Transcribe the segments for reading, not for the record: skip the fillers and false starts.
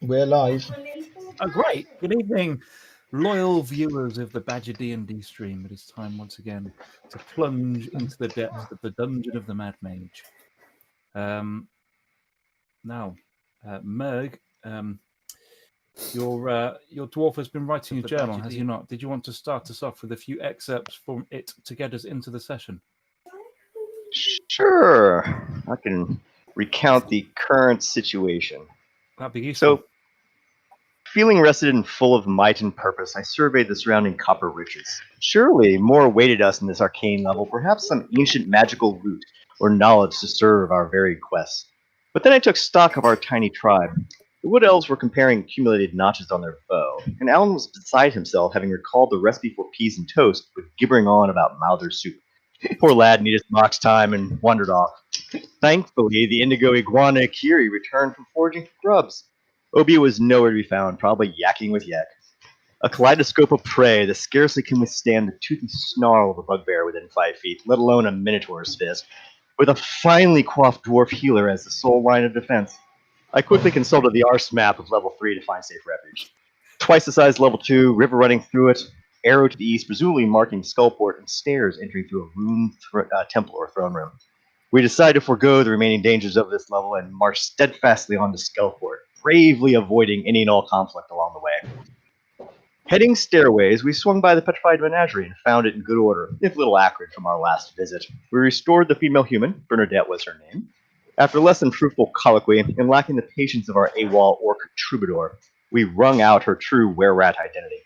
We're live. Oh, great. Good evening, loyal viewers of the Badger D&D stream. It is time once again to plunge into the depths of the Dungeon of the Mad Mage. Now, Merg, your dwarf has been writing a journal, has he not? Did you want to start us off with a few excerpts from it to get us into the session? Sure. I can recount the current situation. That'd be useful. So, feeling rested and full of might and purpose, I surveyed the surrounding copper riches. Surely more awaited us in this arcane level, perhaps some ancient magical root or knowledge to serve our varied quests. But then I took stock of our tiny tribe. The wood elves were comparing accumulated notches on their bow, and Alan was beside himself, having recalled the recipe for peas and toast, but gibbering on about Mouther soup. Poor lad needed some ox time and wandered off. Thankfully, the indigo iguana Akiri returned from foraging for grubs. Obi was nowhere to be found, probably yakking with Yak. A kaleidoscope of prey that scarcely can withstand the toothy snarl of a bugbear within 5 feet, let alone a minotaur's fist, with a finely coiffed dwarf healer as the sole line of defense. I quickly consulted the arse map of level 3 to find safe refuge. Twice the size level 2, river running through it, arrow to the east, presumably marking Skullport, and stairs entering through a ruined temple or throne room. We decided to forego the remaining dangers of this level and march steadfastly on to Skullport, bravely avoiding any and all conflict along the way. Heading stairways, we swung by the Petrified Menagerie and found it in good order, if a little acrid from our last visit. We restored the female human, Bernadette was her name. After less than fruitful colloquy, and lacking the patience of our AWOL orc troubadour, we wrung out her true were-rat identity.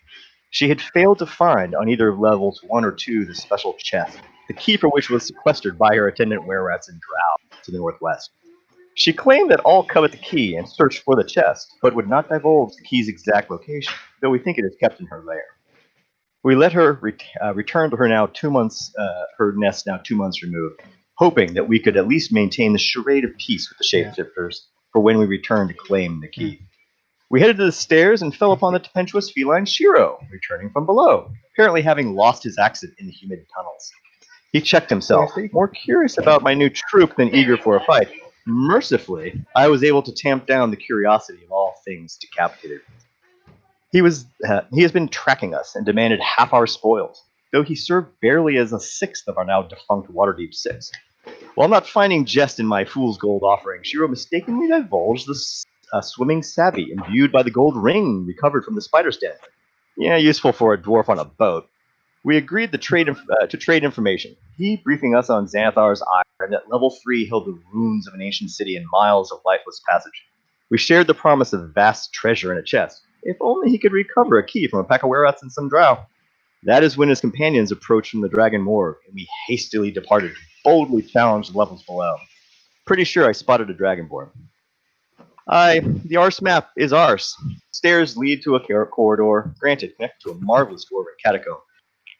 She had failed to find on either levels 1 or 2 the special chest, the key for which was sequestered by her attendant were-rats in Drow to the northwest. She claimed that all covet the key and searched for the chest, but would not divulge the key's exact location, though we think it is kept in her lair. We let her return to her her nest now 2 months removed, hoping that we could at least maintain the charade of peace with the shapeshifters for when we returned to claim the key. We headed to the stairs and fell upon the tempestuous feline Shiro, returning from below, apparently having lost his accent in the humid tunnels. He checked himself, more curious about my new troop than eager for a fight. Mercifully, I was able to tamp down the curiosity of all things decapitated. He has been tracking us and demanded half our spoils, though he served barely as a sixth of our now defunct Waterdeep 6. While not finding jest in my fool's gold offering, Shiro mistakenly divulged the swimming savvy imbued by the gold ring recovered from the spider's den. Yeah, useful for a dwarf on a boat. We agreed to trade information, he briefing us on Xanathar's Ire and that level 3 held the ruins of an ancient city and miles of lifeless passage. We shared the promise of vast treasure in a chest, if only he could recover a key from a pack of were-rats and some drow. That is when his companions approached from the Dragon Moor, and we hastily departed to boldly challenge the levels below. Pretty sure I spotted a dragonborn. The arse map is ours. Stairs lead to a corridor, granted, connected to a marvelous dwarven catacomb.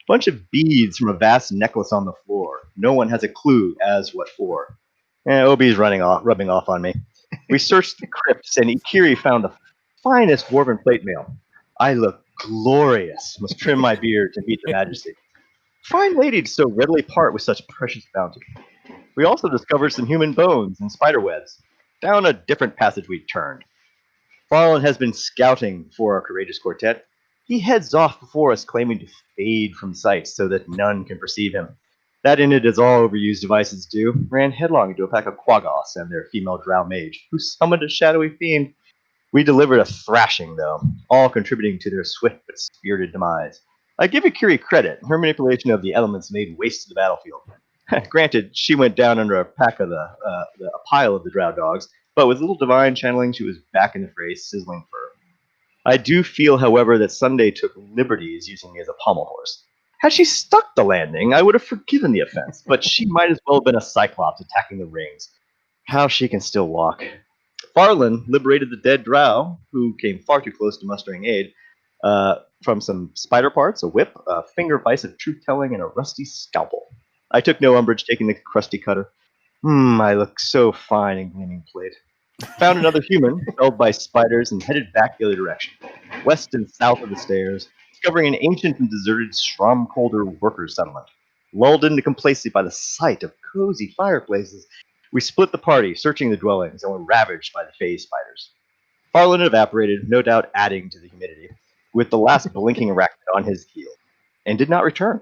Bunch of beads from a vast necklace on the floor. No one has a clue as what for. Obi's rubbing off on me. We searched the crypts, and Ikiri found the finest dwarven plate mail. I look glorious. Must trim my beard to meet the majesty. Fine lady to so readily part with such precious bounty. We also discovered some human bones and spider webs. Down a different passage we turned. Farland has been scouting for our courageous quartet. He heads off before us, claiming to fade from sight so that none can perceive him. That ended as all overused devices do, ran headlong into a pack of Quaggoths and their female drow mage, who summoned a shadowy fiend. We delivered a thrashing, though, all contributing to their swift but spirited demise. I give Akiri credit. Her manipulation of the elements made waste of the battlefield. Granted, she went down under a pile of the drow dogs, but with little divine channeling, she was back in the fray, sizzling fur. I do feel, however, that Sunday took liberties using me as a pommel horse. Had she stuck the landing, I would have forgiven the offense, but she might as well have been a cyclops attacking the rings. How she can still walk. Farland liberated the dead drow, who came far too close to mustering aid, from some spider parts, a whip, a finger vice of truth-telling, and a rusty scalpel. I took no umbrage taking the crusty cutter. I look so fine in gleaming plate. Found another human, felled by spiders, and headed back the other direction, west and south of the stairs, discovering an ancient and deserted Stromkolder workers' settlement. Lulled into complacency by the sight of cozy fireplaces, we split the party, searching the dwellings, and were ravaged by the phase spiders. Farland evaporated, no doubt adding to the humidity, with the last blinking arachnid on his heel, and did not return.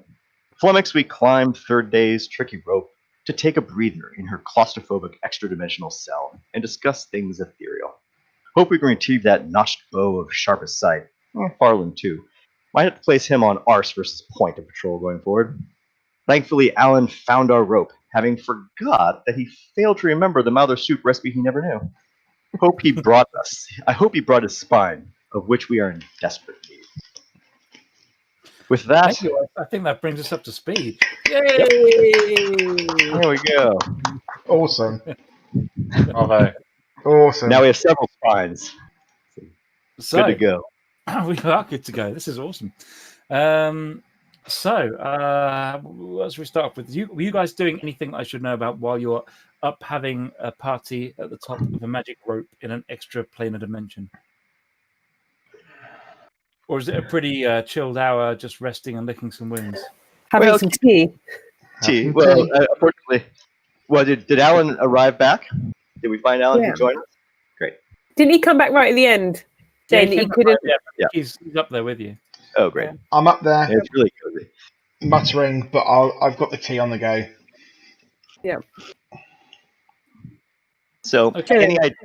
Flummox, we climbed third day's tricky rope to take a breather in her claustrophobic extra-dimensional cell and discuss things ethereal. Hope we can retrieve that notched bow of sharpest sight. Farland, too. Might have to place him on arse versus point of patrol going forward. Thankfully, Alan found our rope, having forgot that he failed to remember the Mother Soup recipe he never knew. I hope he brought his spine, of which we are in desperate need. With that, Thank you. I think that brings us up to speed. Yay! there we go. Awesome. Bravo. Awesome. Now we have several spines. So, Good to go. we are good to go. This is awesome. As we start off with, were you guys doing anything I should know about while you're up having a party at the top of a magic rope in an extra planar dimension? Or is it a pretty chilled hour, just resting and licking some wounds? Having Well, some tea. Gee, well, unfortunately, did Alan arrive back? Did we find Alan Yeah. to join us? Great. Didn't he come back right at the end? Saying that he came back couldn't. right, Yeah. He's up there with you. Oh, great. I'm up there It's really cozy. muttering, but I've got the tea on the go. So, Okay. any idea?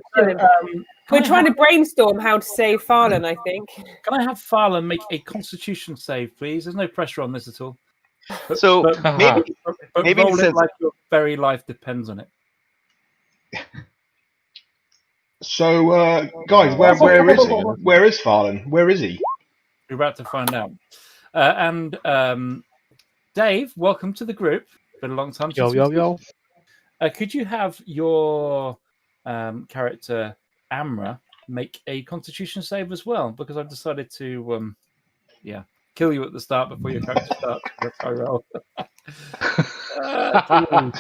We're trying to brainstorm how to save Farland, I think. Can I have Farland make a Constitution save, please? There's no pressure on this at all. So, maybe But Maybe roll it since- like your very life depends on it. So, guys, where is Farland? Where is he? You're about to find out. And Dave, welcome to the group. Been a long time since Yo. could you have your character Amra make a Constitution save as well? Because I've decided to, kill you at the start before your character starts. That's how I roll.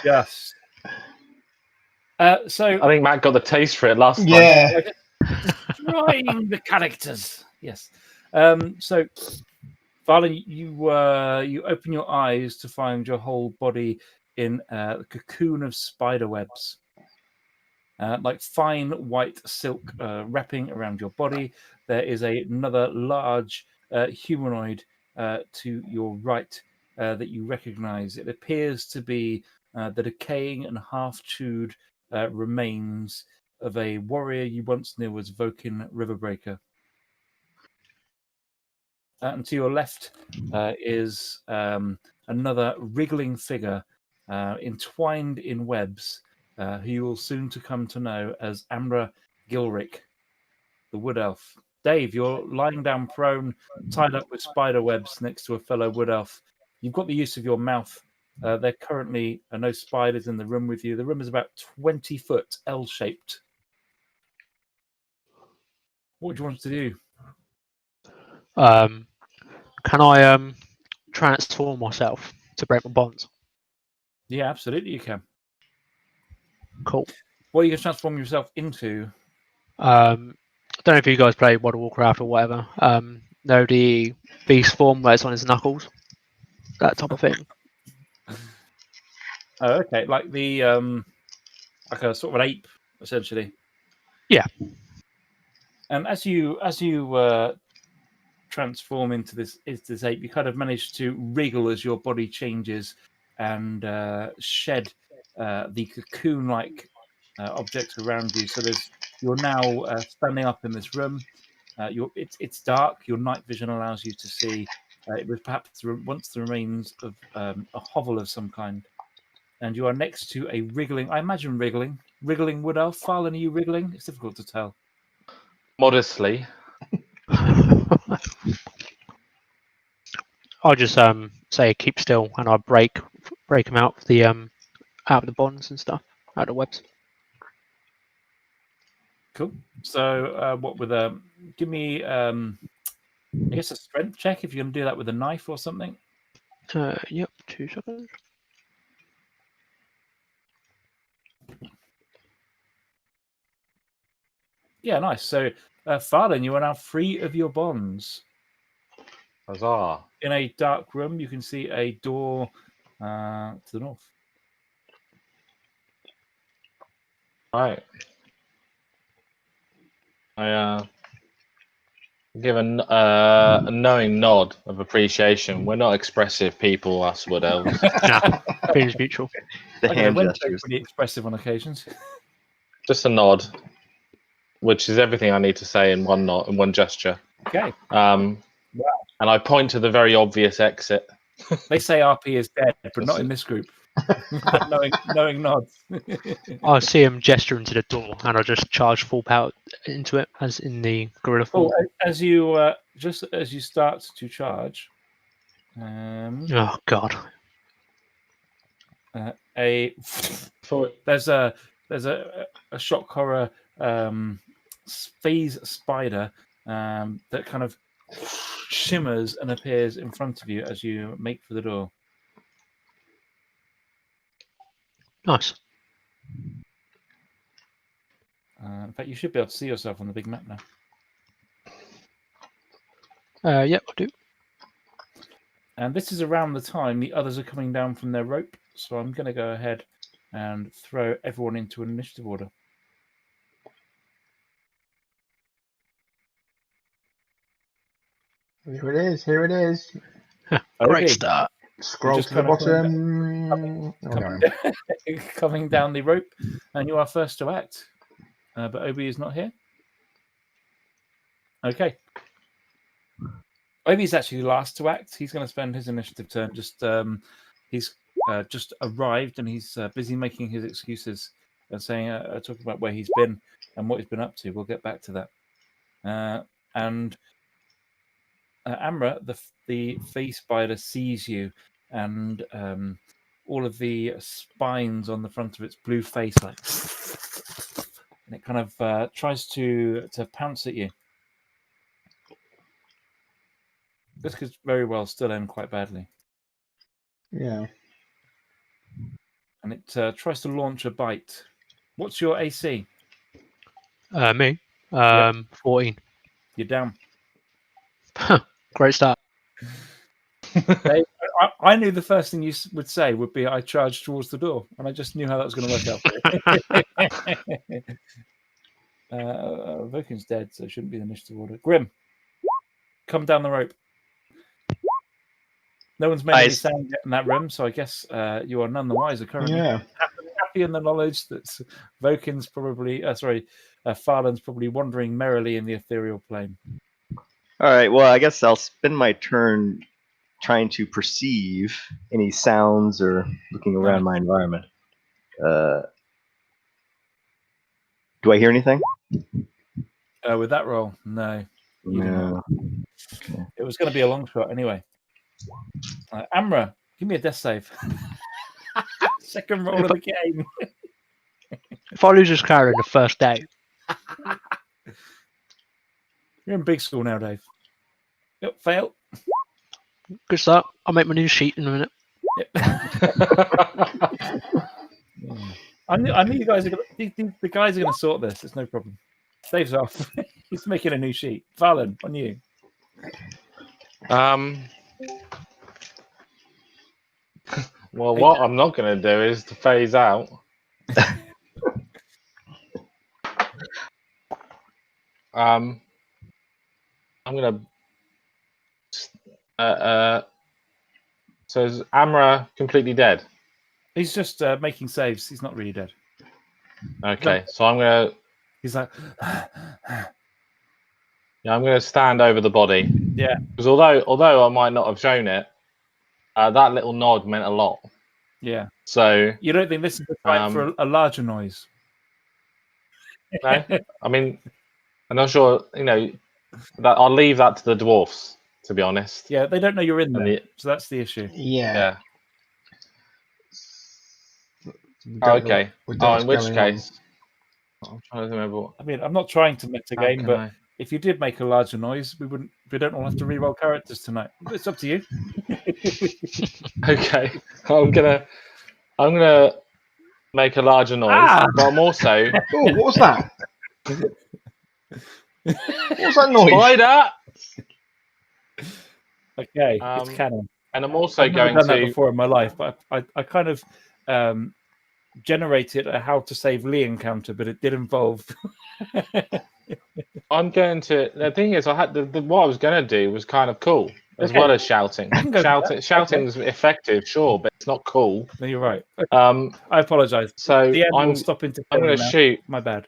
Just. So I think Matt got the taste for it last time. Yeah. destroying the characters. Yes. So, Farland, you open your eyes to find your whole body in a cocoon of spider webs, like fine white silk wrapping around your body. There is another large humanoid to your right that you recognize. It appears to be the decaying and half-chewed remains of a warrior you once knew as Vokin Riverbreaker. And to your left is another wriggling figure entwined in webs, who you will soon to come to know as Amra Gilrick, the Wood Elf. Dave, you're lying down prone, tied up with spider webs next to a fellow Wood Elf. You've got the use of your mouth. There currently are no spiders in the room with you. The room is about 20 foot L-shaped. What do you want to do? Can I transform myself to break my bonds? Yeah, absolutely you can. Cool. What are you going to transform yourself into? I don't know if you guys play World of Warcraft or whatever. Know the beast form where it's on his knuckles, that type of thing. Oh, okay, like the like a sort of an ape, essentially. Yeah. And as you transform into this ape, you kind of manage to wriggle as your body changes and shed the cocoon-like objects around you. So you're now standing up in this room. It's dark. Your night vision allows you to see. It was perhaps once the remains of a hovel of some kind. And you are next to a wriggling, I imagine wriggling Wood Elf. Farland, are you wriggling? It's difficult to tell. Modestly. I'll just say keep still, and I break him out of the bonds and stuff, out of the webs. Cool. So what with give me I guess a strength check if you're going to do that with a knife or something. Yep, 2 seconds. Yeah, nice. So Farland, you are now free of your bonds. Huzzah. In a dark room, you can see a door to the north. Right. I give a knowing nod of appreciation. We're not expressive people, us wood elves. Nah, feelings mutual. The Okay, hand Wednesday's gestures. pretty expressive on occasions. Just a nod, which is everything I need to say in one nod, in one gesture. Okay. And I point to the very obvious exit. They say RP is dead, but not in this group. knowing nods. I see him gesturing to the door, and I just charge full power into it, as in the gorilla form. Oh, as you just as you start to charge, Oh God! there's a shock horror phase spider that kind of shimmers and appears in front of you as you make for the door. Nice. In fact, you should be able to see yourself on the big map now. Yep, I do. And this is around the time the others are coming down from their rope. So I'm going to go ahead and throw everyone into an initiative order. Here it is. Here it is. Great Okay. start. Scroll Just to the kind of bottom. Oh, no. Coming down the rope, and you are first to act. But Obi is not here. Okay. Obi's actually last to act. He's going to spend his initiative turn. He's just arrived, and he's busy making his excuses and saying, talking about where he's been and what he's been up to. We'll get back to that. And Amra, the face spider, sees you, and all of the spines on the front of its blue face, like, and it kind of tries to pounce at you. This could very well still end quite badly. Yeah. And it tries to launch a bite. What's your AC? Me. 14. You're down. Great start. I knew the first thing you would say would be I charged towards the door, and I just knew how that was going to work out. Vokin's dead, so it shouldn't be the initiative order. Grim, come down the rope. No one's made any sound yet in that room, so I guess you are none the wiser currently. Yeah. Happy in the knowledge that Vokin's probably, Farland's probably wandering merrily in the ethereal plane. All right. Well, I guess I'll spend my turn trying to perceive any sounds or looking around my environment. Do I hear anything? With that roll, no. You do No. not. It was going to be a long shot anyway. Amra, give me a death save. Second roll of the game. If I lose this character in the first day, You're in big school now, Dave. Yep, fail. good start. I'll make my new sheet in a minute. Yep. I knew you guys are gonna, the guys are going to sort this. It's no problem. Dave's off. He's making a new sheet. Farland, on you. Well, what I'm not going to do is to phase out. I'm going to. So is Amra completely dead? He's just making saves. He's not really dead. Okay, so I'm going to. He's like, Yeah, I'm going to stand over the body. Yeah. Because although I might not have shown it, that little nod meant a lot. yeah. So You don't think this is the time for a larger noise? no, I mean, I'm not sure. That I'll leave that to the dwarfs, to be honest. Yeah, they don't know you're in And there, so that's the issue. Yeah. Yeah. Oh, okay. We don't know In what's which going on. case, I'm trying to remember. I mean, I'm not trying to meta How game, can but I- if you did make a larger noise, we don't all have to re-roll characters tonight. It's up to you. Okay, I'm gonna make a larger noise, but I'm also Oh, what was that? What was that noise? spider, Okay, it's canon. and I'm also I've never going done that to. before in my life, but I kind of generated a how to save Lee encounter, but it did involve I'm going to. The thing is, I had what I was going to do was kind of cool as Okay. well as shouting. can go for that. Shouting's effective, sure, but it's not cool. No, you're right. Um, I apologise. so The end will I'm stop interfering. I'm going to now. shoot. My bad.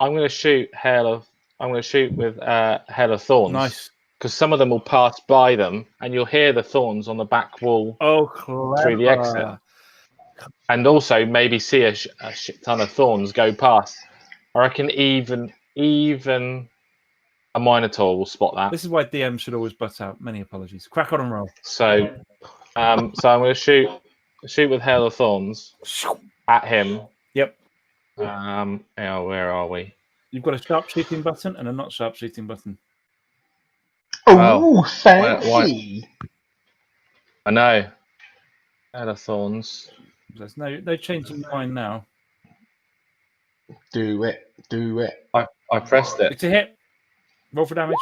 I'm going to shoot I'm going to shoot with Hail of Thorns. Nice. Because some of them will pass by them, and you'll hear the thorns on the back wall Oh, clever. through the exit, and also maybe see a shit ton of thorns go past. I reckon even a Minotaur will spot that. This is why DM should always butt out. Many apologies. Crack on and roll. So, so I'm going to shoot with Hail of Thorns at him. Yep. Yeah, where are we? You've got a sharpshooting button and a not sharpshooting button. Oh, fancy! I know. Hail of Thorns. There's no changing your mind now. Do it. I pressed it. It's a hit. Roll for damage.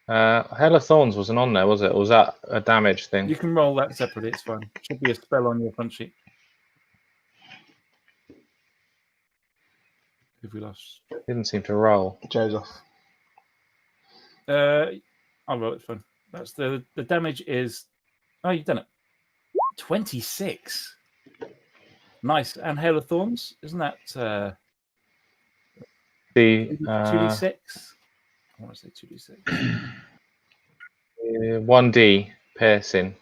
Hail of Thorns wasn't on there, was it? Or was that a damage thing? You can roll that separately. It's fine. Should be a spell on your front sheet. If we lost, Didn't seem to roll. Joe's off. I'll roll it. Fine. That's the damage is. Oh, you've done it. 26. Nice. And Hail of Thorns, isn't that The 2d6? I want to say 2d6. 1d piercing.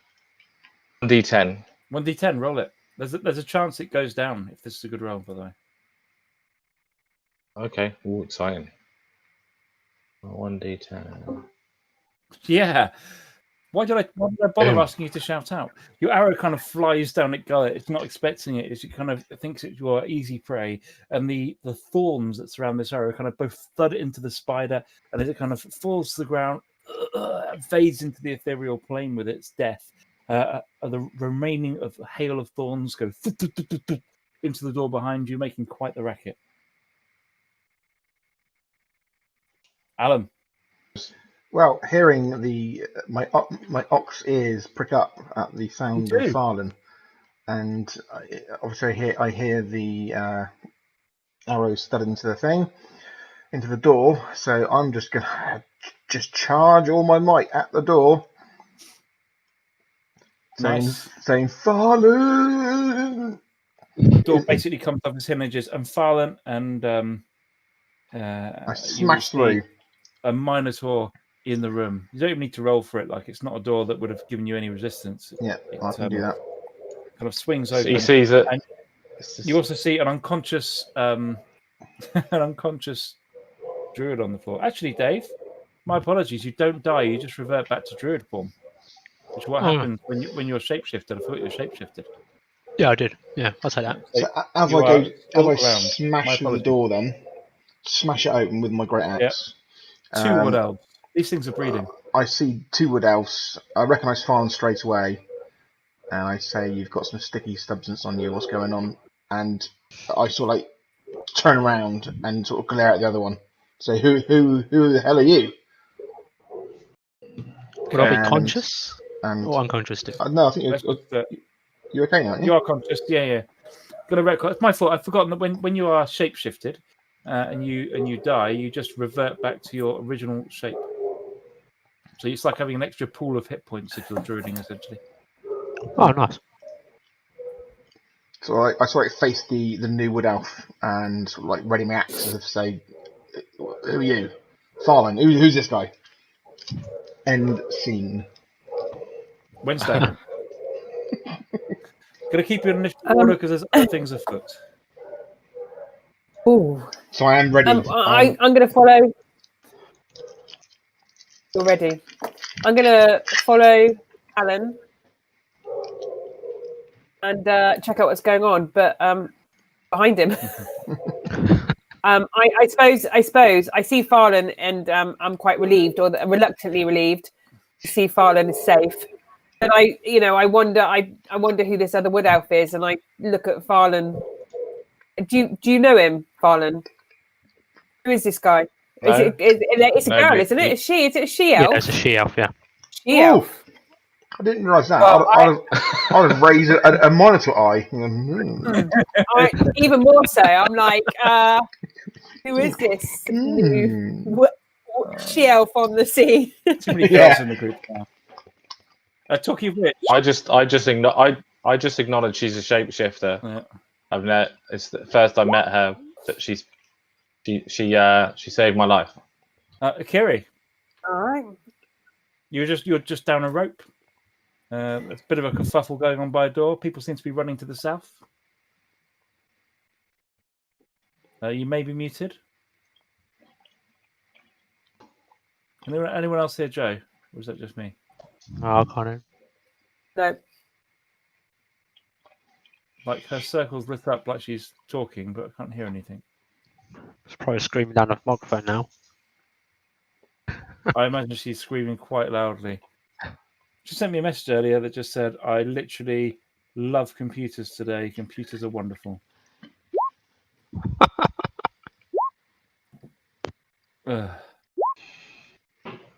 1d10. 1d10. Roll it. There's a chance it goes down if this is a good roll, by the way. Okay. Ooh, exciting. 1d10. Yeah. Why did I bother asking you to shout out? Your arrow kind of flies down at Gullet. It's not expecting it. It kind of thinks it's your easy prey. And the thorns that surround this arrow kind of both thud into the spider, and as it kind of falls to the ground, fades into the ethereal plane with its death. The remaining of Hail of Thorns go into the door behind you, making quite the racket. Alan. Well, hearing my ox ears prick up at the sound of Farlan, and obviously I hear the arrows stud into the door. So I'm just gonna charge all my might at the door, saying Farlan. The door basically comes up as images, and Farlan and I smash through. A Minotaur in the room. You don't even need to roll for it. Like, it's not a door that would have given you any resistance. Yeah, I can do that. Kind of swings open. So he sees it. And you also see an unconscious druid on the floor. Actually, Dave, my apologies. You don't die. You just revert back to druid form, which is what happens when you're shapeshifted. I thought you were shapeshifted. Yeah, I did. Yeah, I'll say that. So as I smash the door, then smash it open with my great axe. Yep. 2 wood elves. These things are breeding. I see 2 wood elves. I recognise Farlan straight away, and I say, "You've got some sticky substance on you. What's going on?" And I sort of like turn around and sort of glare at the other one. Say, "Who the hell are you?" Would I be conscious or unconscious? No, I think you're okay now. Aren't you? You are conscious. Yeah. Got a record. It's my fault. I've forgotten that when you are shapeshifted and you die, you just revert back to your original shape. So it's like having an extra pool of hit points if you're druiding, essentially. Oh, nice. So I sort of face the new wood elf and sort of like ready my axe as if to say, "Who are you?" Farlan. Who's this guy? End scene. Wednesday. Gonna keep you in initiative order because there's other things afoot. Ooh. So I am ready. I'm going to follow. You're ready. I'm going to follow Alan and check out what's going on, but behind him. I suppose I see Farlan, and I'm quite relieved, or reluctantly relieved, to see Farlan is safe. And I wonder who this other wood elf is, and I look at Farlan. Do you know him, Farlan? Who is this guy? No. It's a girl, isn't it? Is it a she elf? Yeah, it's a she elf. Yeah. She elf. I didn't realise that. Well, I'd have raised a monitor eye. Even more so, I'm like, who is this new she elf on the sea? Too many girls in the group now. Talking of which, I just acknowledge she's a shapeshifter. Yeah. I've met. It's the first I met her that she saved my life. Akiri, All right. you're just down a rope. There's a bit of a kerfuffle going on by a door. People seem to be running to the south. You may be muted. Anyone else here, Joe? Or is that just me? Oh, I can't hear. No. Like her circle's lit up like she's talking, but I can't hear anything. It's probably screaming down the microphone now. I imagine she's screaming quite loudly. She sent me a message earlier that just said, I literally love computers today. Computers are wonderful.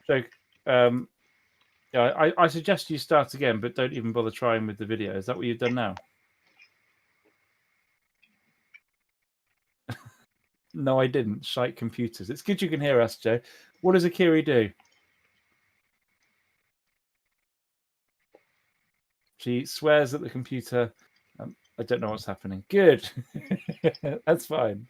So, yeah, I suggest you start again, but don't even bother trying with the video. Is that what you've done now? No, I didn't. Shite computers. It's good you can hear us, Joe. What does Akiri do? She swears at the computer. I don't know what's happening. Good. That's fine.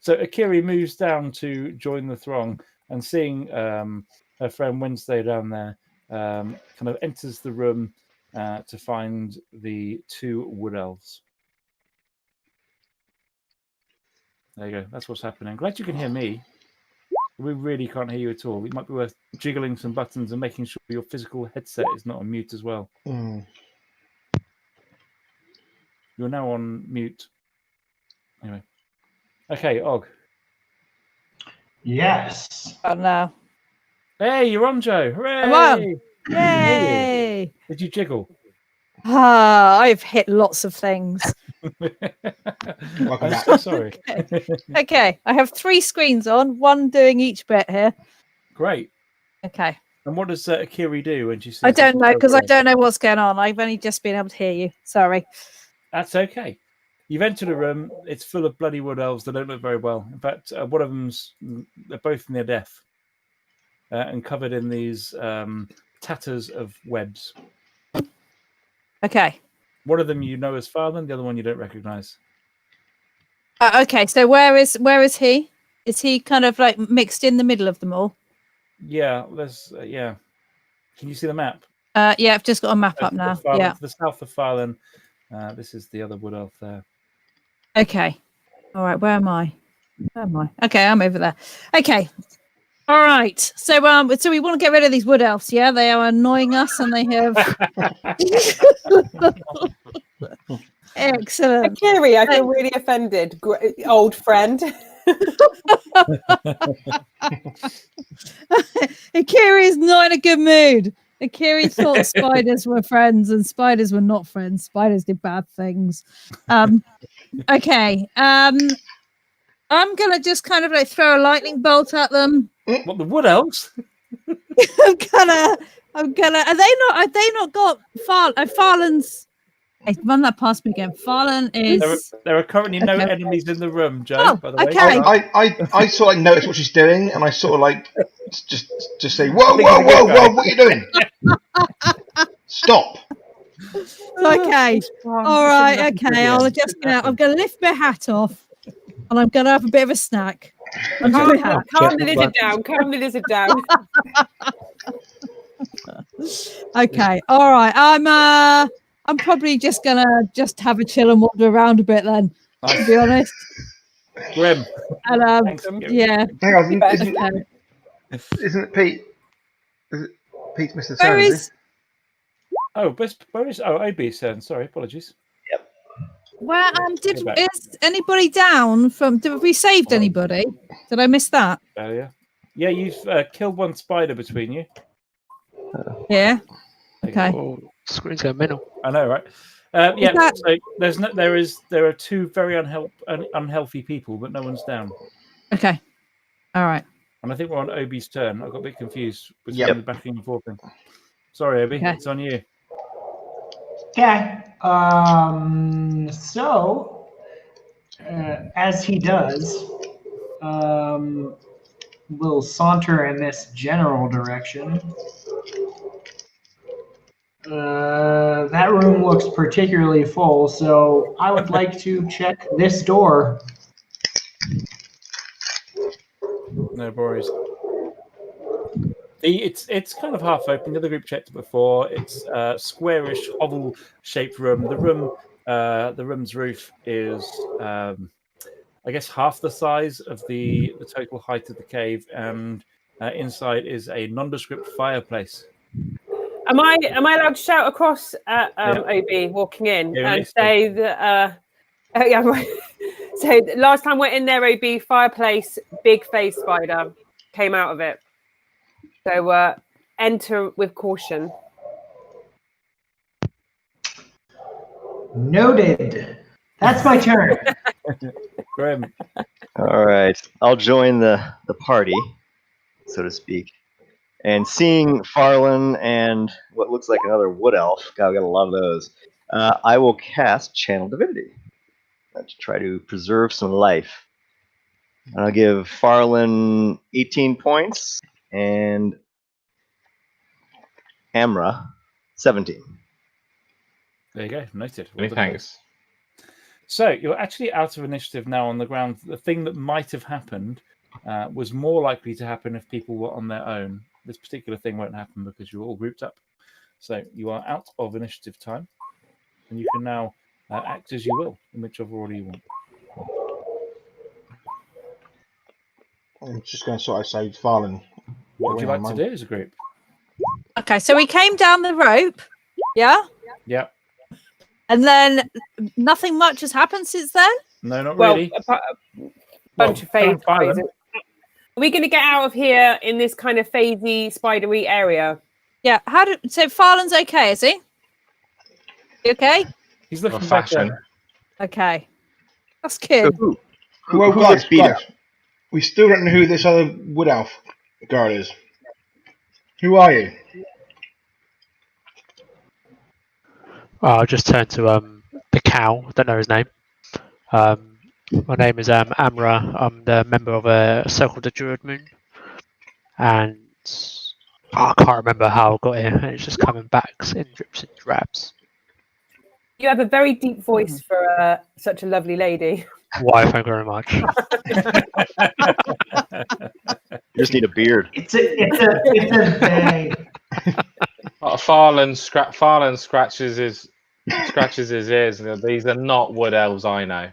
So Akiri moves down to join the throng and seeing her friend Wednesday down there, kind of enters the room to find the two wood elves. There you go. That's what's happening. Glad you can hear me. We really can't hear you at all. It might be worth jiggling some buttons and making sure your physical headset is not on mute as well. You're now on mute. Anyway. Okay, Og. Yes. Oh no. Hey, you're on, Joe. Hooray! I'm on. Yay! Did you jiggle? I've hit lots of things. I'm so sorry. Okay, I have 3 screens on, one doing each bit here. Great. Okay. And what does Akiri do when she sees? I don't know because I program? don't know what's going on. I've only just been able to hear you. Sorry. That's okay. You've entered a room. It's full of bloody wood elves. They don't look very well. In fact, one of them's they're both near death and covered in these tatters of webs. Okay. One of them you know as Farland, the other one you don't recognise. Okay, so where is he? Is he kind of like mixed in the middle of them all? Yeah, there's yeah. Can you see the map? Yeah, I've just got a map up now. Yeah. To the south of Farland. This is the other wood elf there. Okay. All right. Where am I? Okay, I'm over there. Okay. All right. So we want to get rid of these wood elves. Yeah, they are annoying us, and they have. Excellent. Akiri, I feel really offended. Old friend. Akiri is not in a good mood. Akiri thought spiders were friends, and spiders were not friends. Spiders did bad things. Okay. I'm gonna just kind of like throw a lightning bolt at them. What, the wood elves? I'm gonna. Are they not got Farland's? Hey, run that past me again. Farland is. There are currently no enemies in the room, Joe. Oh, by the way. okay. I sort of notice what she's doing, and I sort of like just say, whoa, what are you doing? Stop. Okay. All right. Okay. I'll just I'm going to lift my hat off, and I'm going to have a bit of a snack. Calm the lizard down. Calm the lizard down. Okay. All right. I'm probably just gonna have a chill and wander around a bit then. Nice. To be honest. Grim. And yeah. Hang on, isn't it Pete? Is it Pete's Mr. Where Turner? is? Where is? Oh, AB's turn. Sorry, apologies. Where is anybody down from? Have we saved anybody? Did I miss that? Yeah, you've killed one spider between you. Yeah. Okay. Oh, screen's going mental. I know, right? Yeah. So there are two very unhealthy people, but no one's down. Okay. All right. And I think we're on Obi's turn. I got a bit confused with the backing and forthing. Sorry, Obi, It's on you. Okay. So, as he does, we'll saunter in this general direction. That room looks particularly full, so I would like to check this door. No worries. It's kind of half open. The other group checked it before. It's a squarish, oval-shaped room. The room's roof is, I guess, half the size of the total height of the cave, and inside is a nondescript fireplace. Am I allowed to shout across at OB walking in and say that? Yeah, right. So last time we're in there, OB fireplace, big face spider came out of it. So enter with caution. Noted. That's my turn. Grim. All right, I'll join the party, so to speak. And seeing Farland and what looks like another wood elf, God, we got a lot of those. I will cast Channel Divinity to try to preserve some life. And I'll give Farland 18 points and Amra 17. There you go. Noted. Many thanks. So you're actually out of initiative now on the ground. The thing that might have happened was more likely to happen if people were on their own. This particular thing won't happen because you're all grouped up. So you are out of initiative time, and you can now act as you will in whichever order you want. I'm just going to sort of say Farland. What would you like to do as a group? Okay, so we came down the rope. Yeah? Yeah. And then nothing much has happened since then? No, not really. A bunch of phase spiders. Are we going to get out of here in this kind of phasey, spidery area? Yeah. So Farland's okay, is he? You okay? He's looking For back fashion. there. Okay. That's good. Well, who guys, gets beat up? we still don't know who this other wood elf girl is. Who are you? I'll just turn to the cow. I don't know his name. My name is Amra. I'm the member of a circle of the Druid Moon, and I can't remember how I got here. And it's just coming back in drips and drabs. You have a very deep voice for such a lovely lady. Why? Thank you very much. You just need a beard. It's a they. Farland scratches his ears. These are not wood elves I know.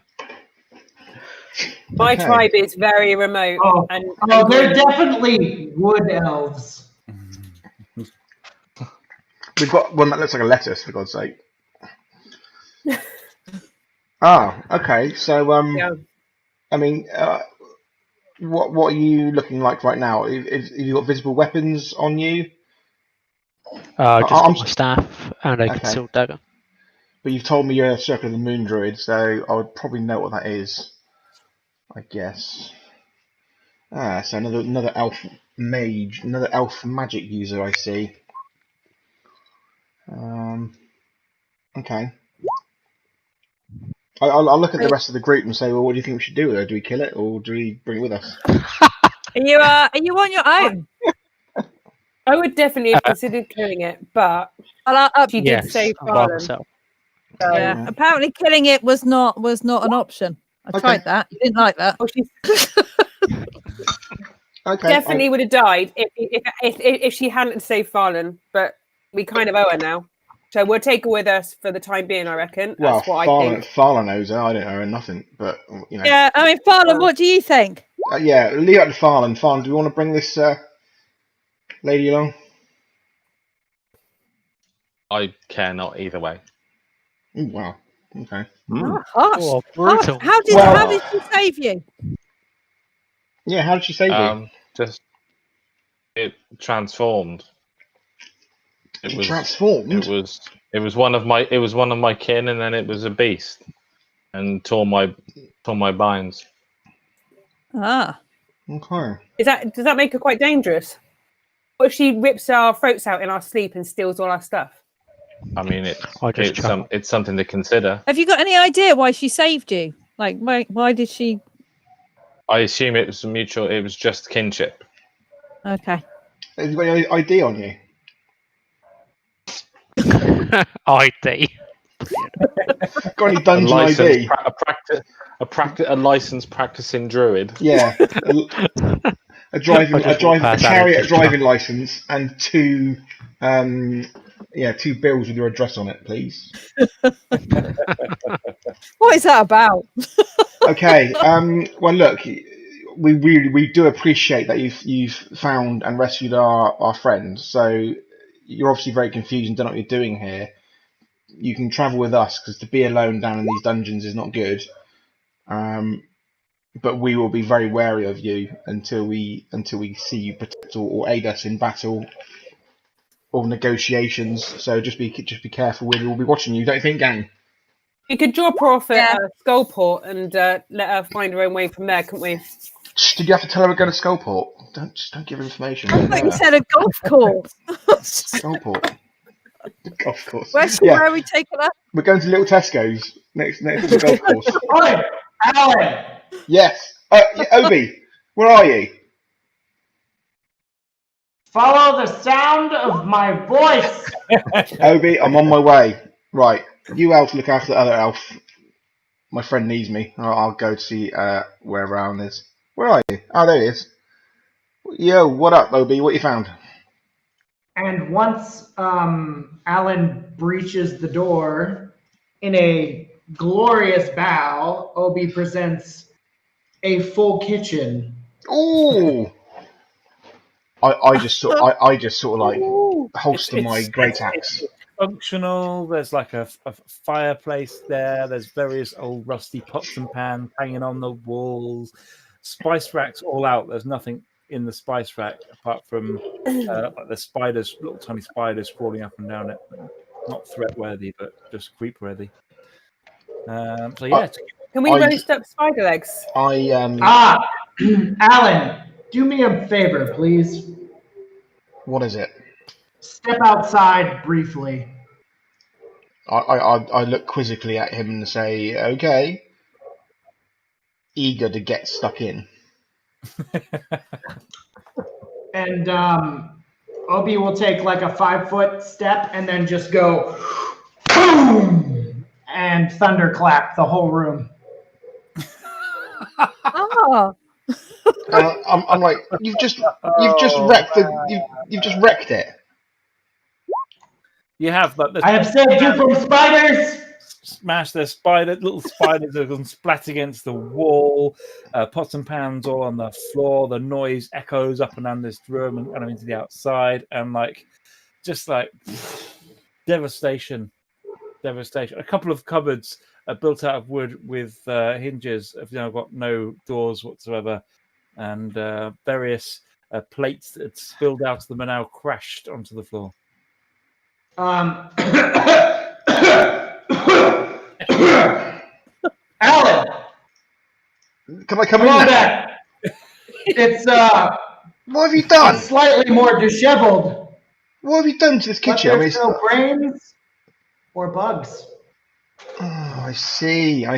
My Okay. tribe is very remote. Oh, and they're definitely wood elves. We've got one that looks like a lettuce, for God's sake. Okay. So, yeah. I mean, what are you looking like right now? Have you got visible weapons on you? Just got I'm- my staff and a Okay. concealed dagger. But you've told me you're a Circle of the Moon druid, so I would probably know what that is. I guess. So another elf mage, another elf magic user. I see. Okay. I'll look at the rest of the group and say, well, what do you think we should do with her? Do we kill it or do we bring it with us? Are you on your own? I would definitely have considered killing it, but she did Yes, say I'm by Farland. myself. So, Yeah. Apparently, killing it was not an option. I Okay. tried that. You didn't like that. well, she Okay. definitely would have died if she hadn't saved Farland, but we kind of owe her now. So we'll take her with us for the time being, I reckon. Well, That's what I think. Farland knows her. I don't know her nothing, but you know. Yeah. I mean, Farland, what do you think? Yeah, leave it to Farland. Farland, do we want to bring this lady along? I care not either way. Ooh, wow. Okay. Oh, harsh. Oh, brutal. How did she save you? Yeah, how did she save you? Just it transformed. She transformed. It was one of my kin, and then it was a beast, and tore my binds. Ah. Okay. Does that make her quite dangerous? What if she rips our throats out in our sleep and steals all our stuff? I mean, I just chuckle. it's something to consider. Have you got any idea why she saved you? Like, why did she? I assume it was mutual. It was just kinship. Okay. Have you got any ID on you? ID. Got any dungeon ID? A licensed practicing druid. Yeah. A chariot driving license and two bills with your address on it, please. What is that about? Okay. Well, look, we do appreciate that you've found and rescued our friend. So you're obviously very confused and don't know what you're doing here. You can travel with us because to be alone down in these dungeons is not good. But we will be very wary of you until we see you protect or aid us in battle or negotiations. So just be careful. We'll be watching you. Don't you think, gang? We could drop her off at Skullport and let her find her own way from there, couldn't we? Did you have to tell her we're going to Skullport? Don't give her information. I thought you said a golf course. Skullport. Golf course. Where are we taking her? We're going to Little Tesco's next to the golf course. Oi, Alan! Yes. Obi, where are you? Follow the sound of my voice. Obi, I'm on my way. Right. You elf look after the other elf. My friend needs me. I'll go to see wherever Alan is. Where are you? Oh, there he is. Yo, what up, Obi? What you found? And once Alan breaches the door, in a glorious bow, Obi presents a full kitchen. Ooh! I just sort of like holster my great axe. Functional. There's like a fireplace there. There's various old rusty pots and pans hanging on the walls. Spice racks all out. There's nothing in the spice rack apart from like the spiders, little tiny spiders crawling up and down it. Not threat worthy, but just creep worthy. So yeah. Can we roast up spider legs? Alan, do me a favor, please. What is it? Step outside briefly. I look quizzically at him and say, okay. Eager to get stuck in. And Obi will take like a 5-foot step and then just go boom and thunderclap the whole room. Oh. I'm like, you've just wrecked it. You have, but I have saved you from spiders. Smash the little spiders that can splat against the wall. Pots and pans all on the floor. The noise echoes up and down this room and kind of into the outside, and just devastation. A couple of cupboards built out of wood with hinges have got no doors whatsoever, and various plates that had spilled out of them are now crashed onto the floor. Alan, can I come in now? Back. It's what have you done? It's slightly more disheveled. What have you done to this kitchen? But there's no brains or bugs. Oh, I see. Oh,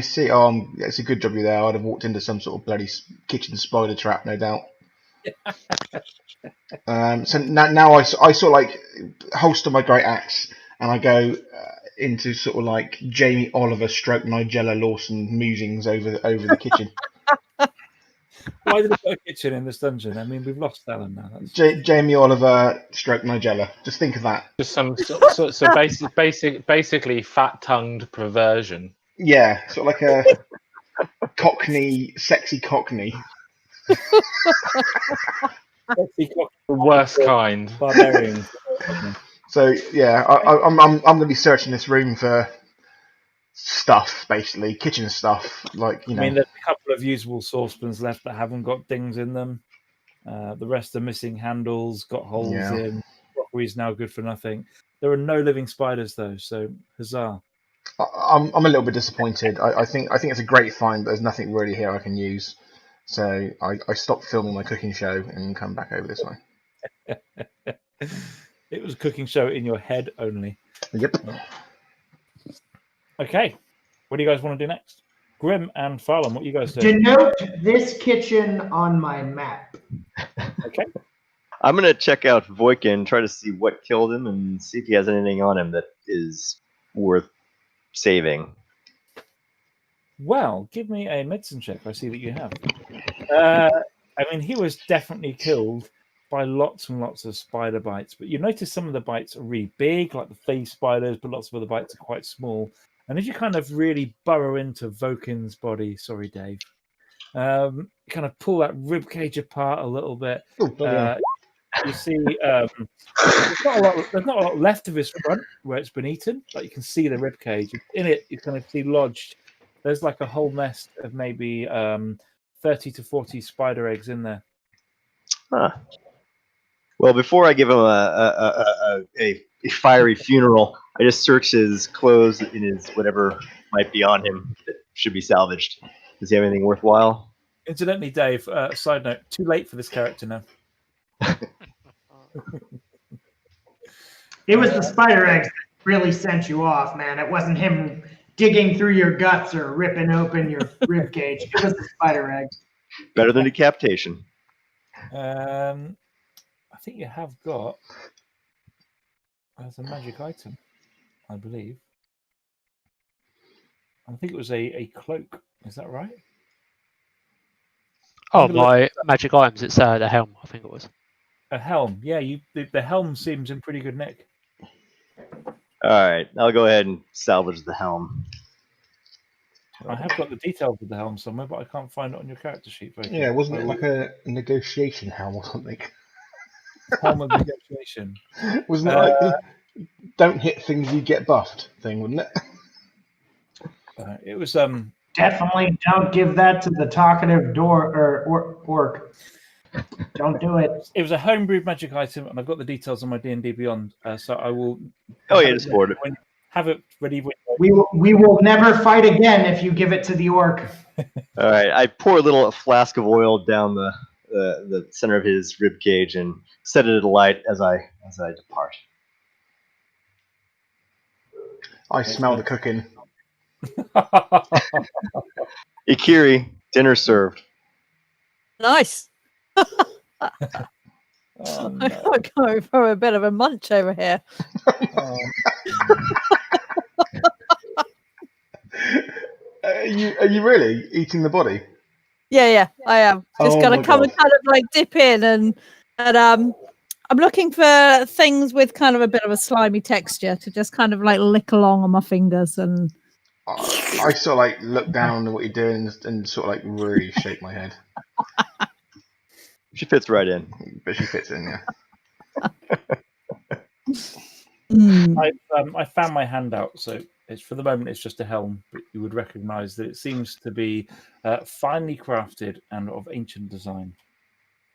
it's a good job you're there. I'd have walked into some sort of bloody kitchen spider trap, no doubt. So now I sort of like holster my great axe and I go into sort of like Jamie Oliver stroke Nigella Lawson musings over the kitchen. Why did we put a kitchen in this dungeon? I mean, we've lost Alan now. Jamie Oliver stroke Nigella. Just think of that. Just some basically fat-tongued perversion. Yeah, sort of like a Cockney, sexy Cockney. The worst kind. Barbarian. So yeah, I'm going to be searching this room for stuff, basically kitchen stuff. I mean, there's a couple of usable saucepans left that haven't got dings in them. The rest are missing handles, got holes in. Crockery's now good for nothing. There are no living spiders though, so huzzah! I'm a little bit disappointed. I think it's a great find, but there's nothing really here I can use. So I stopped filming my cooking show and come back over this way. It was a cooking show in your head only. Yep. Okay. What do you guys want to do next? Grim and Farlan, what you guys do? Denote this kitchen on my map. Okay. I'm gonna check out Voikin, try to see what killed him, and see if he has anything on him that is worth saving. Well, give me a medicine check. I see that you have. I mean, he was definitely killed by lots and lots of spider bites, but you notice some of the bites are really big, like the face spiders, but lots of other bites are quite small. And as you kind of really burrow into Vokin's body, sorry, Dave, kind of pull that rib cage apart a little bit. You see, there's not a lot left of his front where it's been eaten. Like you can see the rib cage. In it, you kind of see lodged. There's like a whole nest of maybe 30 to 40 spider eggs in there. Huh. Well, before I give him a fiery funeral, I just search his clothes and his whatever might be on him that should be salvaged. Does he have anything worthwhile? Incidentally, Dave, side note, too late for this character now. It was the spider eggs that really sent you off, man. It wasn't him digging through your guts or ripping open your rib cage. It was the spider eggs. Better than decapitation. I think you have got as a magic item, I believe. I think it was a cloak. Is that right? Oh, my magic items. It's the helm. I think it was. A helm. Yeah, the helm seems in pretty good nick. All right, I'll go ahead and salvage the helm. I have got the details of the helm somewhere, but I can't find it on your character sheet. Yeah, wasn't it like a negotiation helm or something? Helm of negotiation. Wasn't it like don't hit things you get buffed thing, wouldn't it? It was Definitely don't give that to the talkative orc. Don't do it. It was a homebrewed magic item, and I've got the details on my D&D Beyond, so I will. Oh yeah, just forward it. Have it ready. We will never fight again if you give it to the orc. All right, I pour a little flask of oil down the center of his rib cage and set it alight as I depart. I smell the cooking. Ikiri, dinner served. Nice. Oh, no. I'm going for a bit of a munch over here. Are you really eating the body? Yeah, I am. Just Oh gonna my come God. and kind of like dip in and I'm looking for things with kind of a bit of a slimy texture to just kind of like lick along on my fingers and I sort of like look down at what you're doing and sort of like really shake my head. She fits right in. But she fits in, yeah. I found my handout, so it's for the moment it's just a helm, but you would recognise that it seems to be finely crafted and of ancient design.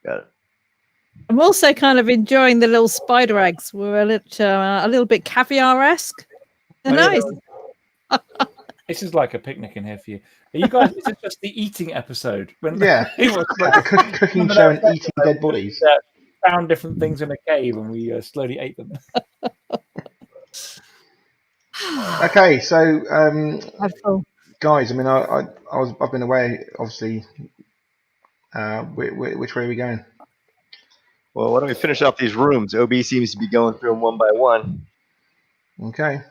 Got it. I'm also kind of enjoying the little spider eggs. We're a little bit caviar-esque. They're nice. This is like a picnic in here for you. Are you guys? Is it just the eating episode? When Yeah, it was like a cooking show and eating dead bodies. Found different things in a cave and we slowly ate them. Okay, so Guys, I mean, I've been away, obviously. Which way are we going? Well, why don't we finish off these rooms? OB seems to be going through them one by one. Okay.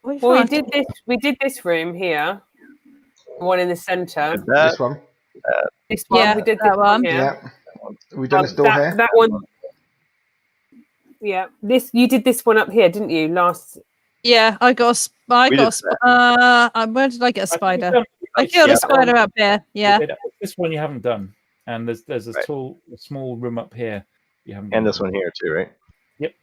Well, we did this room here, the one in the centre. This one. This one, Yeah, we did that this one. here. Yeah. We done this door here. That one. Yeah, you did this one up here, didn't you? Last. yeah, I got where did I get a spider? I killed a spider up here. Yeah. This one you haven't done, and there's a small room up here you haven't. And done. this one here too, right? Yep.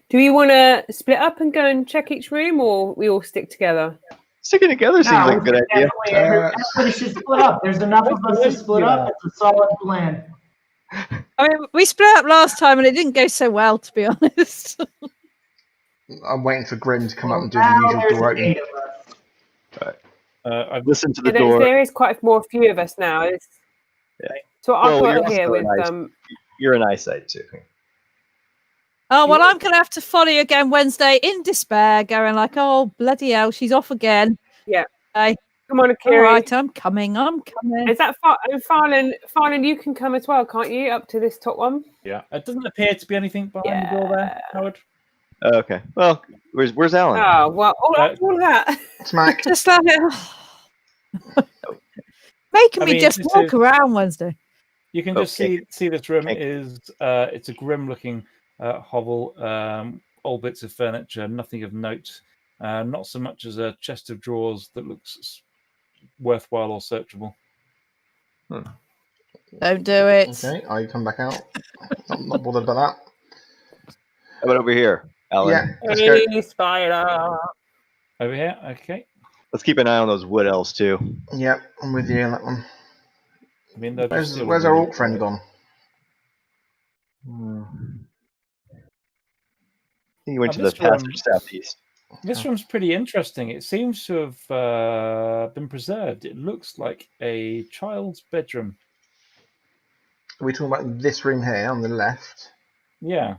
Do you want to split up and go and check each room, or we all stick together? Sticking together seems like a good idea. Everybody should split up. There's enough of us to split up. It's a solid plan. I mean, we split up last time and it didn't go so well, to be honest. I'm waiting for Grim to come up and do the usual door open. 8 of us. I've Listen to the door. There is quite a few of us now. Yeah. So I'll Well, put you're it here also with nice. You're an eyesight too. Oh, well, I'm going to have to follow you again Wednesday in despair, going like, oh, bloody hell, she's off again. Yeah. Hey, Come on, all Akiri. right, I'm coming. Is that Farland? Farland, you can come as well, can't you? Up to this top one. Yeah. It doesn't appear to be anything behind the door there, Howard. Okay. Well, where's Alan? Oh, well, all of that. Smack. Just like making me just walk around Wednesday. You can just see this room is it's a grim looking hovel, old bits of furniture, nothing of note, not so much as a chest of drawers that looks worthwhile or searchable. Don't do it. Okay, I come back out. I'm not bothered about that. How about over here, Alan? Yeah, let's go. Hey, spider. Over here, okay. Let's keep an eye on those wood elves too. Yep, I'm with you on that one. I mean, Where's our orc friend gone? He went to the this room- passage southeast. This room's pretty interesting. It seems to have been preserved. It looks like a child's bedroom. Are we talking about this room here on the left? Yeah.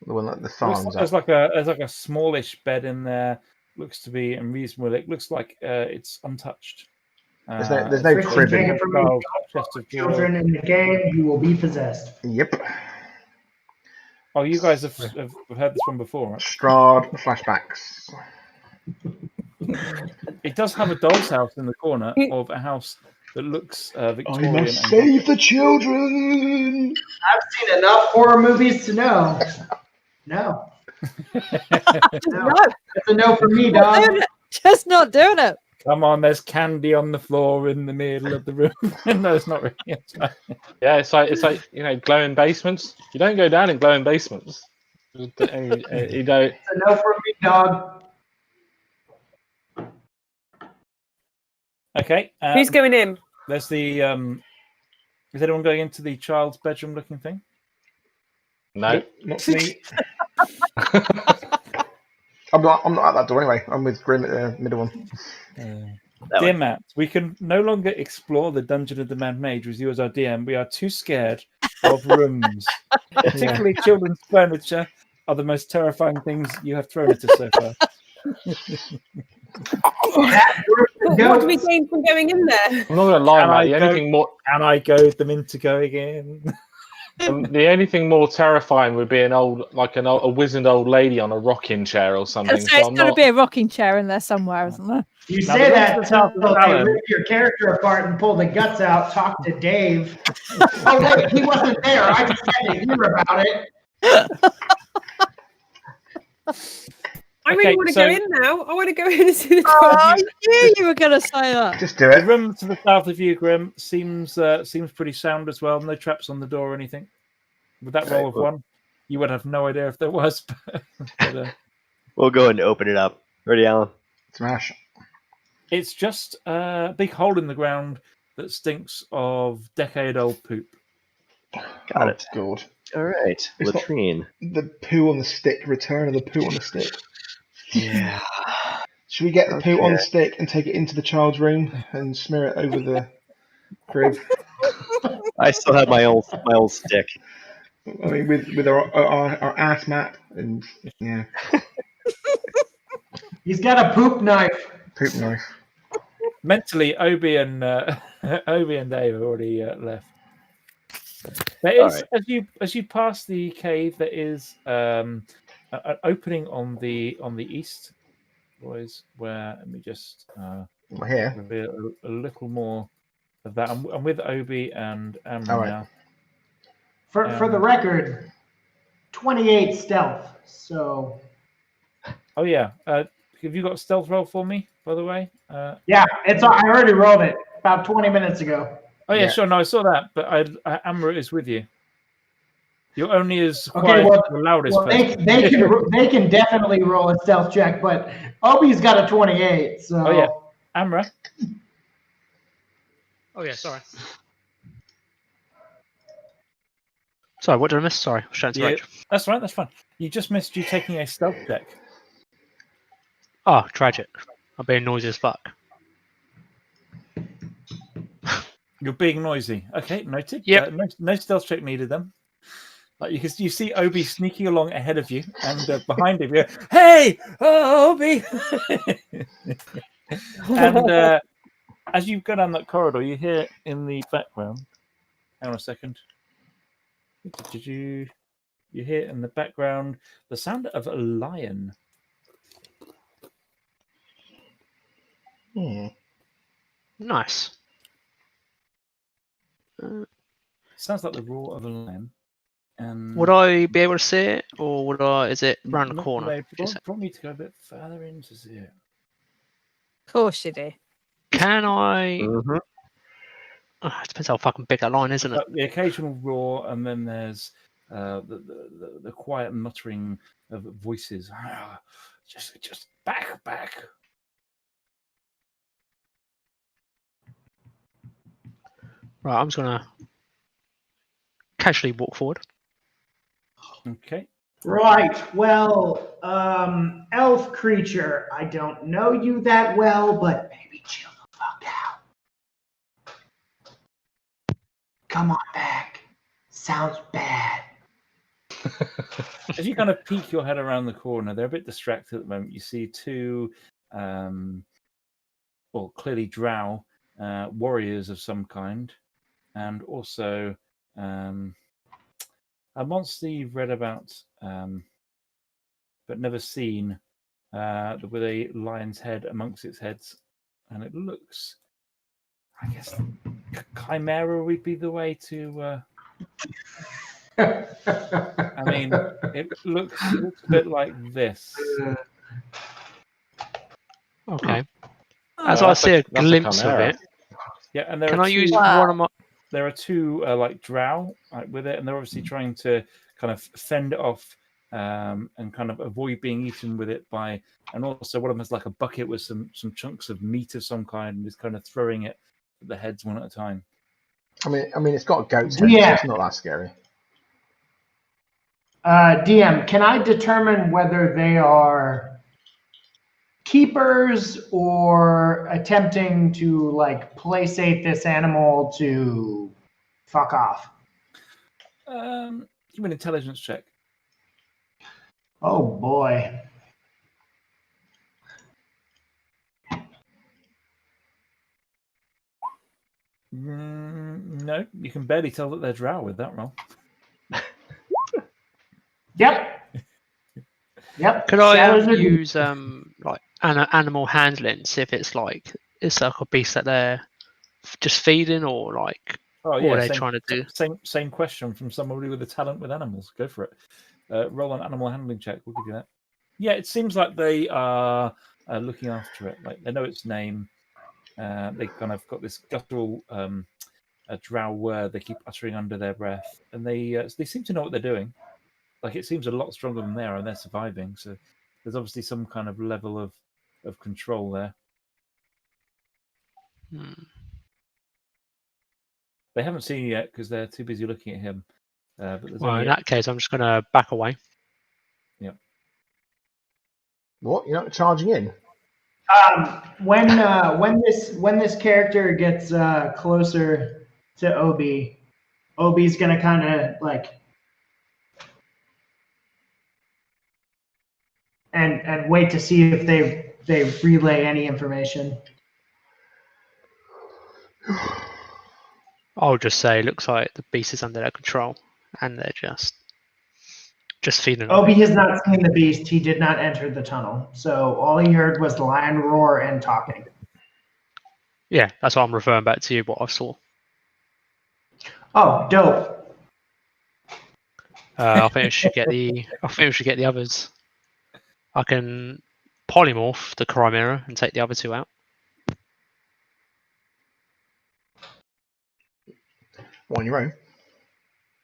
The one that the Looks farm's like at? there's like a smallish bed in there. Looks to be unreasonable. It looks like it's untouched. There's no Christian, cribbing. take it from me. Chest of Children in the game, you will be possessed. Yep. Oh, you guys have heard this one before, right? Strahd flashbacks. It does have a doll's house in the corner of a house that looks Victorian. I must save the children. I've seen enough horror movies to know. No. No. It's a no for me, dog. Just not doing it. Come on, there's candy on the floor in the middle of the room. No, it's not really. It's fine. Yeah, it's like glowing basements. You don't go down in glowing basements. You don't. It's a no for me, dog. Okay. Who's going in? There's the. Is anyone going into the child's bedroom looking thing? No. Not me. I'm not at that door anyway. I'm with Grim at the middle one. Dear Matt, we can no longer explore the Dungeon of the Mad Mage with you as our DM. We are too scared of rooms. Particularly children's furniture are the most terrifying things you have thrown at us so far. What do we gain from going in there? I'm not gonna lie, mate. Can I goad them into going in? The only thing more terrifying would be a wizened old lady on a rocking chair or something. So it's got to be a rocking chair in there somewhere, isn't there? You say that until they rip your character apart and pull the guts out, talk to Dave. Oh, wait, he wasn't there. I just had to hear about it. I really want to go in now. I want to go in and see the Oh, I knew you were going to say that. Just do The it. room to the south of you, Grim, seems pretty sound as well. No traps on the door or anything. With that roll of one, you would have no idea if there was. But, We'll go and open it up. Ready, Alan? Smash. it's just a big hole in the ground that stinks of decade-old poop. Got it. Good. All right. It's not- Latrine. The poo on the stick. Return of the poo on the stick. Yeah. Should we get the poo on the Okay. stick and take it into the child's room and smear it over the crib? I still have my old stick. I mean, with our ass map and yeah, He's got a poop knife. poop knife. Mentally, Obi and Dave have already left. There is, as you pass the cave, there is an opening on the east, boys. Where let me just We're here. reveal a little more of that. I'm with Obi and Amra All right. now. For the record, 28 stealth. So Oh yeah, have you got a stealth roll for me, by the way? yeah, I already rolled it about 20 minutes ago. Oh yeah, Yeah. sure. No, I saw that, but Amra is with you. You're only as Okay, quiet well- as the loudest Well, person. they can definitely roll a stealth check, but Obi's got a 28. So Oh yeah, Amra. Oh yeah, sorry. Sorry, what did I miss? Sorry, I was trying to Yeah, write. that's right. That's fine. You just missed you taking a stealth check. Oh, tragic. I'm being noisy as fuck. You're being noisy. Okay, noted. Yep. No stealth check needed then. Like you see Obi sneaking along ahead of you, and behind him, you're, hey, Obi! And as you go down that corridor, you hear in the background. Hang on a second. You hear in the background the sound of a lion. Nice. Sounds like the roar of a lion. Would I be able to see it, or would I? Is it round the Not corner? today. Probably need to go a bit further in to see it. Of course you do. Can I? Oh, it depends how fucking big that line, isn't it? The occasional roar, and then there's the quiet muttering of voices. Just back. Right, I'm just gonna casually walk forward. Okay. Right. Well, elf creature, I don't know you that well, but maybe chill the fuck out. Come on back. Sounds bad. As you kind of peek your head around the corner, they're a bit distracted at the moment. You see two, clearly drow warriors of some kind, and also a monster you've read about but never seen, with a lion's head amongst its heads, and it looks, I guess, chimera would be the way to. I mean, it looks a bit like this. Okay. As I see a glimpse of it, yeah, and there can are I use two, one of my? There are two like drow with it, and they're obviously trying to kind of fend it off and kind of avoid being eaten with it by. And also, one of them has like a bucket with some chunks of meat of some kind, and is kind of throwing it at the heads one at a time. I mean, it's got a goat's head, so it's not that scary. DM, can I determine whether they are keepers or attempting to like placate this animal to fuck off? Give me an intelligence check. Oh boy. No, you can barely tell that they're drow with that roll. Yep. Could I use like animal handling, see if it's like a beast that they're just feeding, or like what they're trying to do? Same question from somebody with a talent with animals. Go for it. Roll an animal handling check. We'll give you that. Yeah, it seems like they are looking after it. Like they know its name. They kind of got this guttural drow word they keep uttering under their breath, and they seem to know what they're doing. Like it seems a lot stronger than they are, and they're surviving. So there's obviously some kind of level of control there. They haven't seen you yet because they're too busy looking at him. Well, in that case, I'm just going to back away. Yeah. What? You're not charging in? When this character gets closer to Obi's gonna kind of like and wait to see if they relay any information. I'll just say, looks like the beast is under their control, and they're just feeding. Obi has not seen the beast. He did not enter the tunnel, so all he heard was the lion roar and talking. Yeah, that's why I'm referring back to you. What I saw. Oh, dope. I think we should get the others. I can polymorph the chimera and take the other two out. On your own.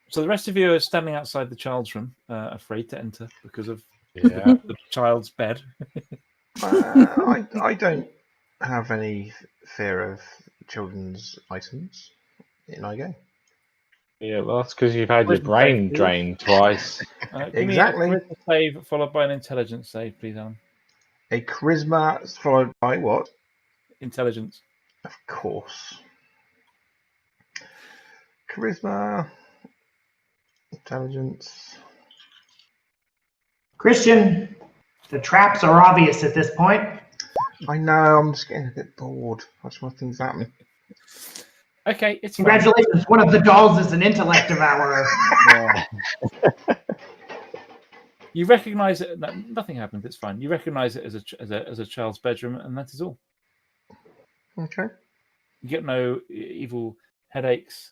So the rest of you are standing outside the child's room, afraid to enter because of the child's bed. I don't have any fear of children's items in IGO. Yeah, well, that's because you've had your brain drained twice. Exactly. Give me a charisma save followed by an intelligence save, please, Alan. A charisma followed by what? Intelligence. Of course. Charisma Intelligence. Christian, the traps are obvious at this point. I know, I'm just getting a bit bored. Watch more things happen. Okay, it's fine. Congratulations, one of the dolls is an intellect devourer. Yeah. You recognise it. No, nothing happens. It's fine. You recognise it as a child's bedroom, and that is all. Okay. You get no evil headaches.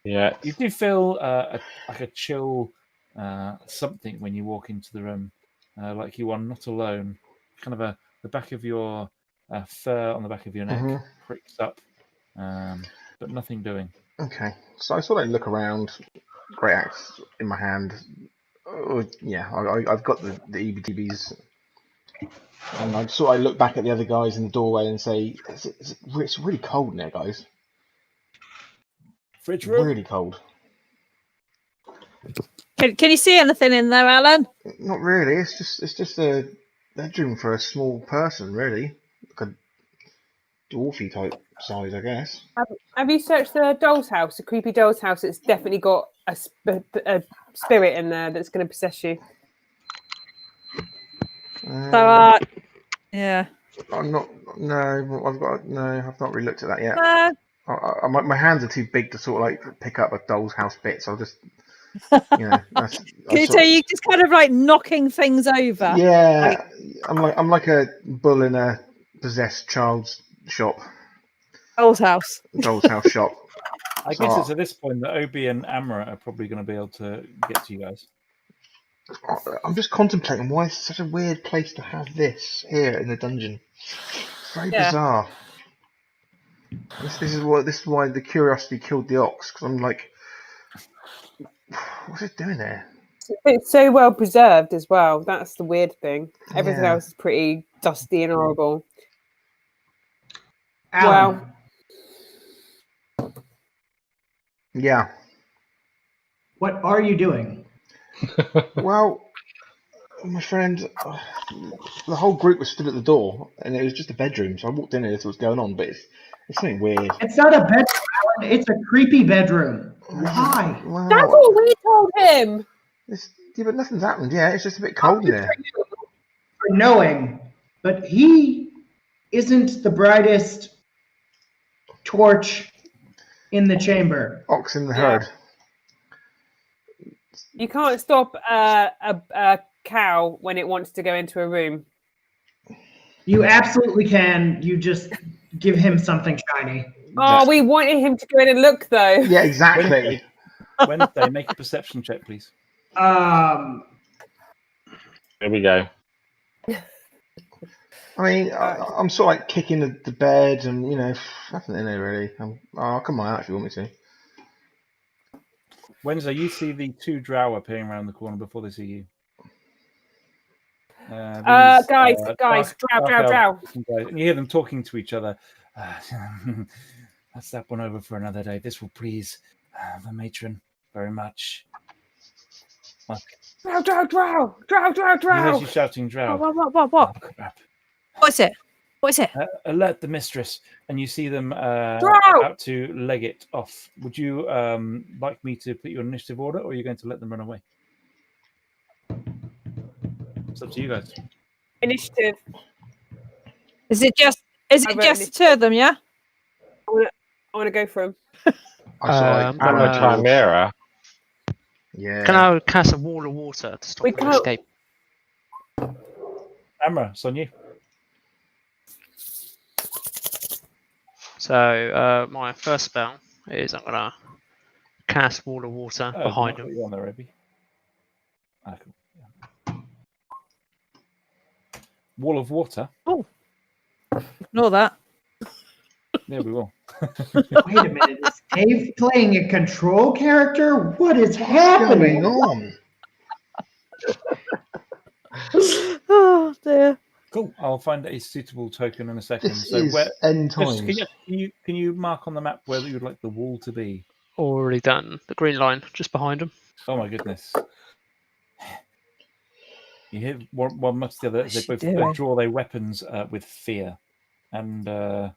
Yeah. You do feel like a chill something when you walk into the room, like you are not alone. Kind of the back of your fur on the back of your neck pricks up, but nothing doing. Okay. So I sort of look around, great axe in my hand. Yeah, I've got the EBTBs. And I sort of look back at the other guys in the doorway and say, it's really cold in there, guys. Fridge room? Really cold. Can you see anything in there, Alan? Not really. It's just a bedroom for a small person, really. Like a dwarfy type size, I guess. Have you searched the doll's house, the creepy doll's house? It's definitely got a spirit in there that's going to possess you. So, yeah. I'm not. No, I've not really looked at that yet. My hands are too big to sort of like pick up a doll's house bit, so I'll just. That's, Can you tell you just kind of like knocking things over? Yeah, I'm like a bull in a possessed child's shop. Doll's house shop. I guess it's at this point that Obi and Amra are probably going to be able to get to you guys. I'm just contemplating why it's such a weird place to have this here in the dungeon. It's very bizarre. This is why the curiosity killed the ox, because I'm like, what's it doing there? It's so well preserved as well. That's the weird thing. Everything else is pretty dusty and horrible. Alan. Wow. Yeah. What are you doing? Well, my friend, the whole group was stood at the door, and it was just a bedroom. So I walked in and this was going on, but it's something weird. It's not a bedroom, Alan. It's a creepy bedroom. Why? Wow. That's what we told him. But nothing's happened. Yeah, it's just a bit cold in there. For knowing, but he isn't the brightest torch in the chamber. Ox in the herd. You can't stop a cow when it wants to go into a room. You absolutely can. You just give him something shiny. Oh, we wanted him to go in and look, though. Yeah, exactly. Wednesday, make a perception check, please. Here we go. I mean, I'm sort of like kicking the bed and, nothing in there really. I'll come out if you want me to. Wednesday, you see the two drow appearing around the corner before they see you. Guys, drow. And you hear them talking to each other. That's that one over for another day. This will please the matron very much. Drow. You hear you shouting drow. What? Oh, crap. What is it? Alert the mistress, and you see them about to leg it off. Would you like me to put you in initiative order, or are you going to let them run away? It's up to you guys. Initiative. Is it just the two of them? Yeah. I want to go for him. I'm a chimera. Yeah. Can I cast a wall of water to stop them escape? Amra, it's on you. So my first spell is I'm gonna cast wall of water behind him. You on there, Obi. Cool. Yeah. Wall of water. Oh, ignore that. Yeah, we will. Wait a minute. Is Dave playing a control character? What is happening? on? Oh dear. Cool. I'll find a suitable token in a second. This is end times. Can you mark on the map where you'd like the wall to be? Already done. The green line just behind him. Oh my goodness. You hear one much the other. They both draw their weapons with fear, and the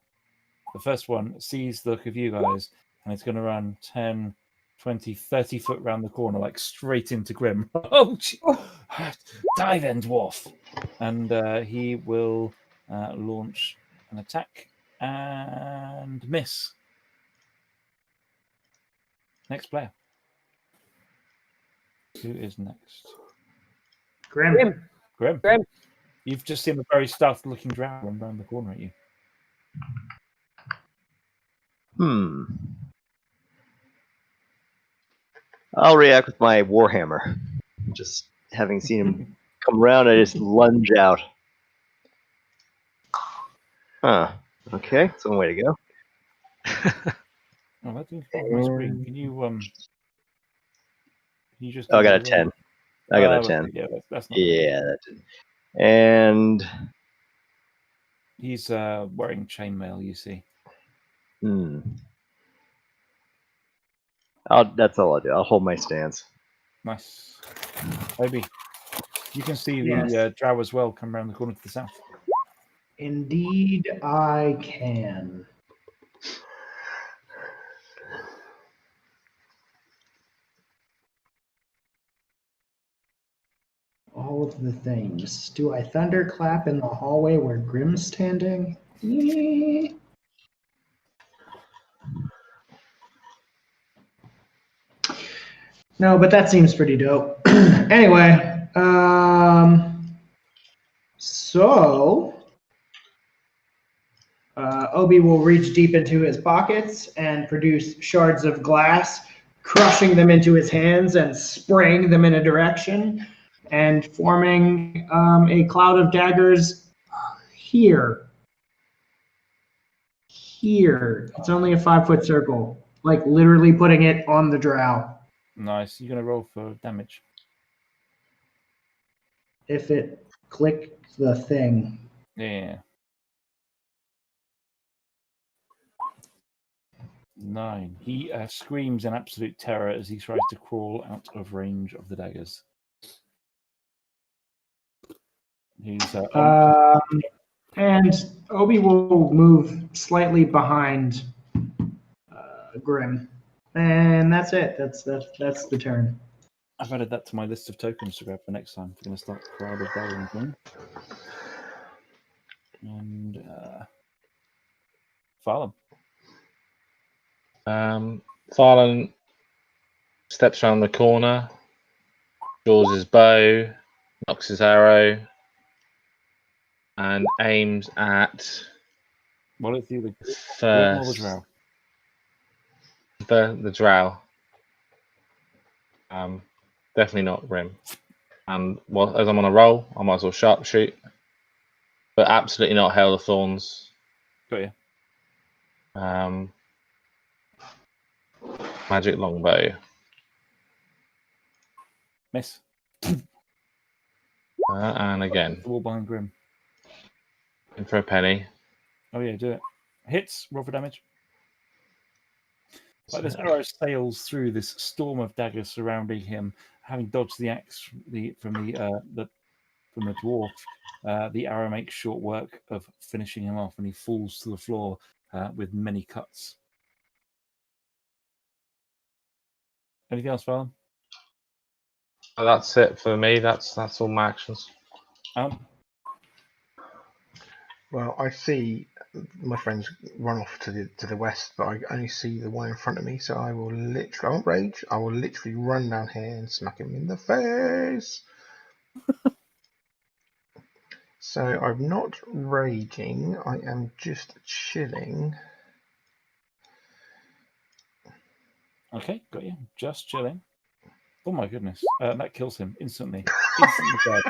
first one sees the look of you guys, and it's going to run 10, 20, 30 foot round the corner, like straight into Grim. Oh, die then, dwarf! And he will launch an attack and miss. Next player. Who is next? Grim. Grim. Grim. You've just seen a very stealth-looking drow run around the corner at you. I'll react with my warhammer. Just having seen him come around, I just lunge out. Huh. Okay, that's one way to go. Oh, that didn't come on my screen. Can you just? Oh, I got a 10. I got a 10. Yeah, that's not. Yeah, that did. And he's wearing chainmail. You see. That's all I'll do. I'll hold my stance. Nice. Maybe you can see Yes. the drow as well come around the corner to the south. Indeed, I can. All of the things. Do I thunderclap in the hallway where Grim's standing? No, but that seems pretty dope. Anyway, so Obi will reach deep into his pockets and produce shards of glass, crushing them into his hands and spraying them in a direction and forming a cloud of daggers here. Here. It's only a 5-foot circle, like literally putting it on the drow. Nice. You're gonna roll for damage. If it clicked the thing. Yeah. 9. He screams in absolute terror as he tries to crawl out of range of the daggers. He's and Obi will move slightly behind Grim, and that's it. That's the turn. I've added that to my list of tokens to grab for next time. We're going to start Cloud of Daggering thing. And Farlan. Farlan steps around the corner, draws his bow, knocks his arrow, and aims at Well, it's either first or the drow. the drow. Definitely not Grim. And well, as I'm on a roll, I might as well sharpshoot. But absolutely not Hail of Thorns. Got you. Magic longbow. Miss. And again, The wall behind Grim. in for a penny. Oh yeah, do it. Hits. Roll for damage. Like this arrow sails through this storm of daggers surrounding him, having dodged the axe from the dwarf. The arrow makes short work of finishing him off, and he falls to the floor with many cuts. Anything else, Farlan? That's it for me. That's all my actions. Well, I see my friends run off to the west, but I only see the one in front of me, so I won't rage. I will literally run down here and smack him in the face. So I'm not raging. I am just chilling. Okay, got you. Just chilling. Oh my goodness, that kills him instantly. Instantly dead.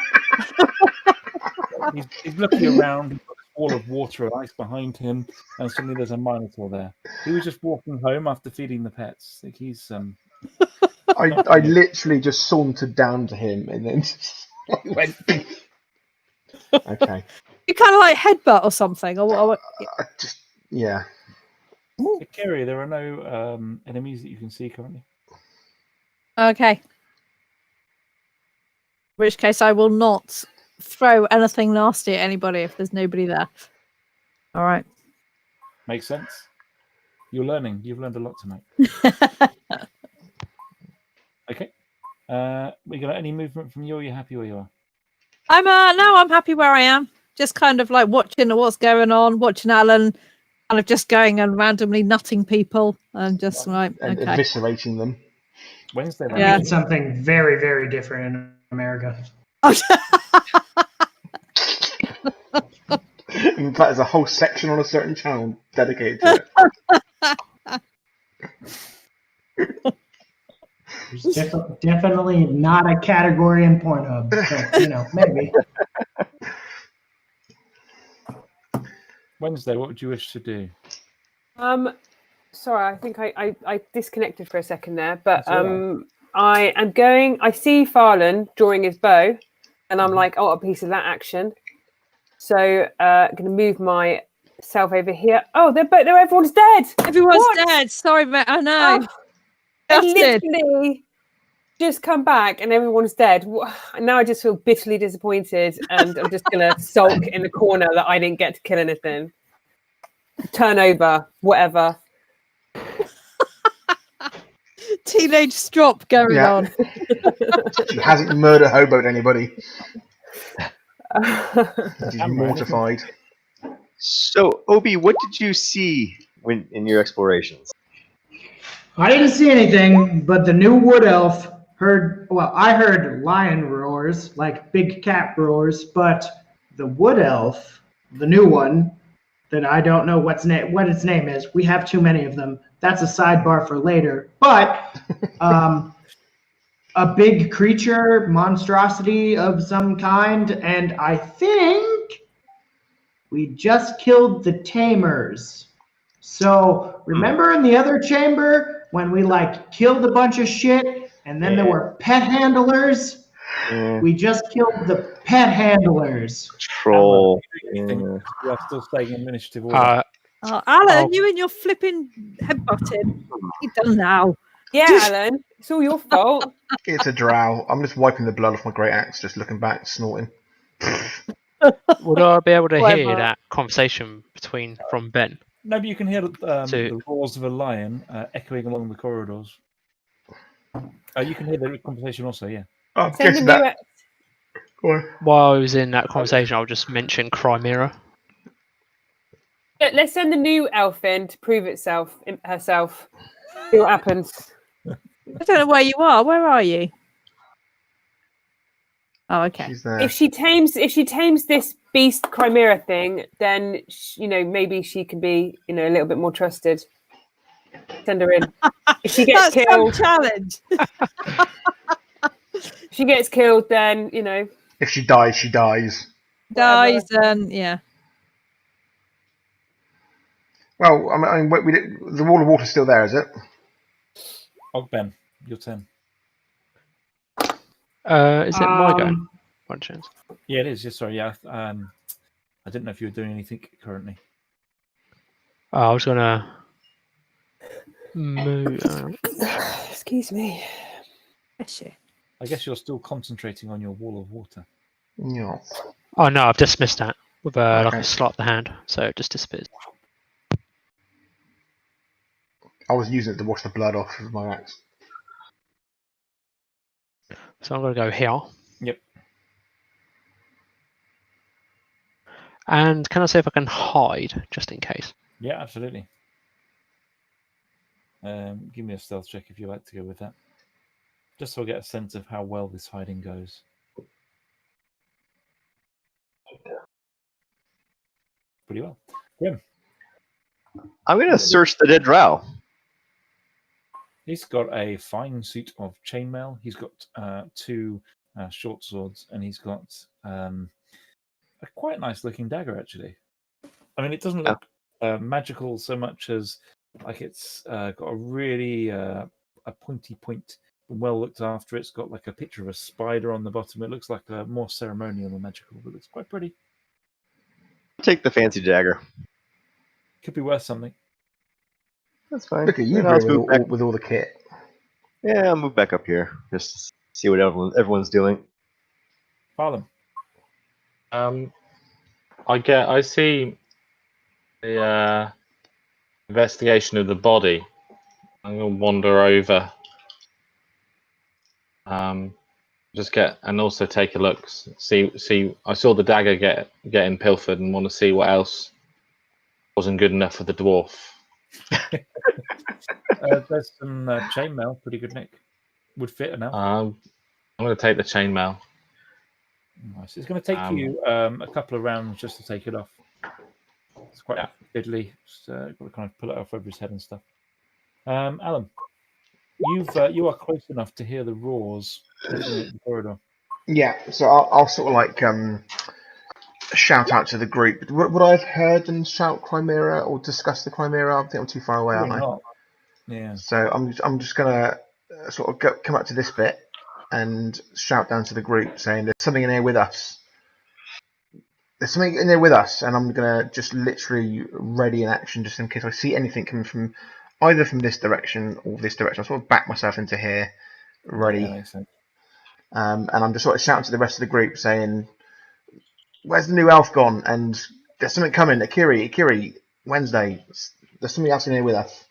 He's looking around. He's got a wall of water and ice behind him, and suddenly there's a Minotaur there. He was just walking home after feeding the pets. Like he's I literally just sauntered down to him and then just went. Okay. You kind of like headbutt or something, or Just yeah. Kerry, there are no enemies that you can see currently. Okay. In which case, I will not throw anything nasty at anybody if there's nobody there. All right. Makes sense. You're learning. You've learned a lot tonight. Okay. We got any movement from you? Or are you happy where you are? I'm happy where I am. Just kind of like watching what's going on, watching Alan, kind of just going and randomly nutting people, and just like And okay. eviscerating them. Wednesday. I Yeah. mean something very, very different in America. In fact, there's a whole section on a certain channel dedicated to it. There's definitely not a category in Pornhub, but maybe. Wednesday, what would you wish to do? Sorry, I think I disconnected for a second there, but That's all I see Farlan drawing his bow, and I'm like, oh, a piece of that action. So going to move myself over here. Oh, everyone's dead. Everyone's What? dead. Sorry, mate. I know. Oh, I Gutted. literally just come back and everyone's dead. And now I just feel bitterly disappointed, and I'm just gonna sulk in the corner that I didn't get to kill anything. Turn over, whatever. Teenage strop going Yeah. on. She hasn't murder hoboed anybody. She's mortified. So, Obi, what did you see in your explorations? I didn't see anything, but the new wood elf I heard lion roars, like big cat roars, but the wood elf, the new one, that I don't know what its name is. We have too many of them. That's a sidebar for later. But a big creature, monstrosity of some kind, and I think we just killed the tamers. So remember in the other chamber when we killed a bunch of shit and then there were pet handlers? We just killed the pet handlers. Troll. You are still staying in initiative order. Oh, Alan, you and your flipping headbutting. You done now. Yeah, Alan, it's all your fault. It's a drow. I'm just wiping the blood off my great axe, just looking back, snorting. Would I be able to hear Clever. that conversation from Ben? Maybe you can hear the roars of a lion echoing along the corridors. You can hear the conversation also, yeah. Oh, I'm Send guessing the new that. Go on. While I was in that conversation, I'll just mention Chimera. Let's send the new elf in to prove herself. See what happens. I don't know where you are. Where are you? Oh, okay. She's there. If she tames this beast chimera thing, then maybe she can be a little bit more trusted. Send her in. If she gets That's killed, some challenge. if she gets killed, then If she dies, she dies. Dies and yeah. Well, I mean, the wall of water's still there, is it? Ogben, your turn. Is it my go? One chance. Yeah, it is. Yes, sorry. Yeah, I didn't know if you were doing anything currently. I was gonna move. excuse me. I guess you're still concentrating on your wall of water. Yeah. Oh no, I've dismissed that with like Okay. a slot of the hand, so it just disappears. I was using it to wash the blood off with my axe. So I'm gonna go here. Yep. And can I see if I can hide, just in case? Yeah, absolutely. Give me a stealth check if you'd like to go with that. Just so I get a sense of how well this hiding goes. Pretty well. Grim. I'm going to search the dead drow. He's got a fine suit of chainmail. He's got 2 short swords, and he's got a quite nice looking dagger, actually. I mean, it doesn't look magical so much as like it's got a really a pointy point, well looked after. It's got like a picture of a spider on the bottom. It looks like a more ceremonial than magical, but it's quite pretty. Take the fancy dagger. Could be worth something. That's fine. Look at you, Then I'll Grim, move back. with all the kit. Yeah, I'll move back up here just to see what everyone's doing. Farlam. I see the investigation of the body. I'm gonna wander over Just get and also take a look. See. I saw the dagger getting pilfered, and want to see what else wasn't good enough for the dwarf. There's some chainmail, pretty good, Nick. Would fit enough. I'm going to take the chainmail. Nice. It's going to take you a couple of rounds just to take it off. It's quite fiddly. Just got to kind of pull it off over his head and stuff. Alan, you are close enough to hear the roars in the corridor. Yeah, so I'll sort of like shout out to the group. Would I have heard them shout Chimera or discuss the Chimera? I think I'm too far away, aren't I? Yeah. So I'm just gonna sort of come up to this bit and shout down to the group saying there's something in here with us. There's something in there with us, and I'm gonna just literally ready in action just in case I see anything coming from either from this direction or this direction. I'll sort of back myself into here, ready. Yeah, that makes sense. And I'm just sort of shouting to the rest of the group saying, "Where's the new elf gone? And there's something coming. Akiri, Wednesday. There's something else in here with us."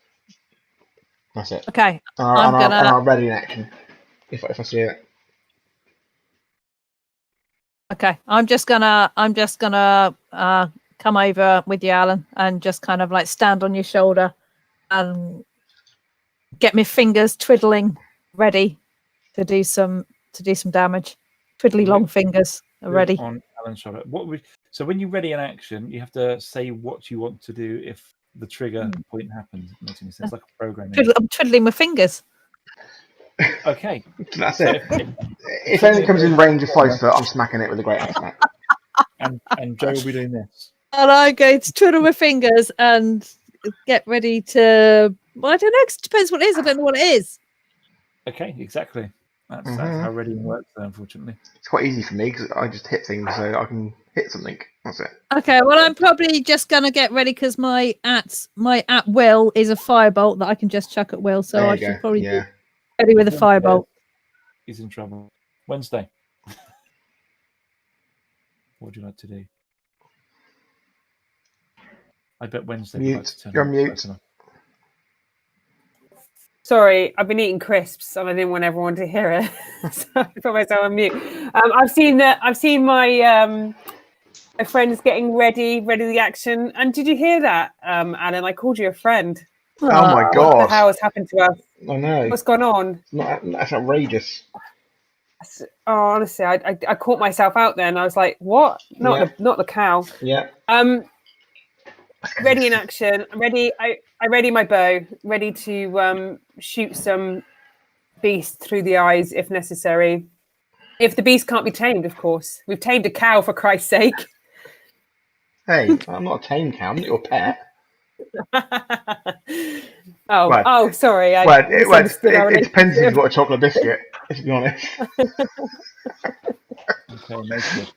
That's it. Okay. And I'll ready in action if I see it. Okay. I'm just gonna come over with you, Alan, and just kind of like stand on your shoulder and get my fingers twiddling ready to do some damage. Twiddly long fingers are ready. On Alan's shoulder. So when you're ready in action, you have to say what you want to do if the trigger point happens. It makes any sense, like a program. I'm twiddling my fingers. Okay. That's it. If anything comes in range of 5 foot, I'm smacking it with a great axe. And Joe will be doing this. And I'm going to twiddle my fingers and get ready to. Well, I don't know. It depends what it is. I don't know what it is. Okay, exactly. That's how readying works, unfortunately. It's quite easy for me because I just hit things, so I can hit something. That's it. Okay, well, I'm probably just gonna get ready because my at will is a firebolt that I can just chuck at will. So I should probably be ready with a firebolt. He's in trouble. Wednesday. What would you like to do? I bet Wednesday. Mute. You're on mute. Sorry, I've been eating crisps and I didn't want everyone to hear it, so I put myself on mute. I've seen my my friends getting ready the action. And did you hear that, Alan? I called you a friend. Oh my god! What the hell has happened to us? I know. What's gone on? That's outrageous. Oh, honestly, I caught myself out there, and I was like, "What? Not the cow." Yeah. Ready in action. Ready. I ready my bow. Ready to shoot some beast through the eyes if necessary. If the beast can't be tamed, of course. We've tamed a cow, for Christ's sake. Hey, I'm not a tame cow. I'm not your pet. Oh, sorry. It depends if you've got a chocolate biscuit, to be honest. Okay, make it.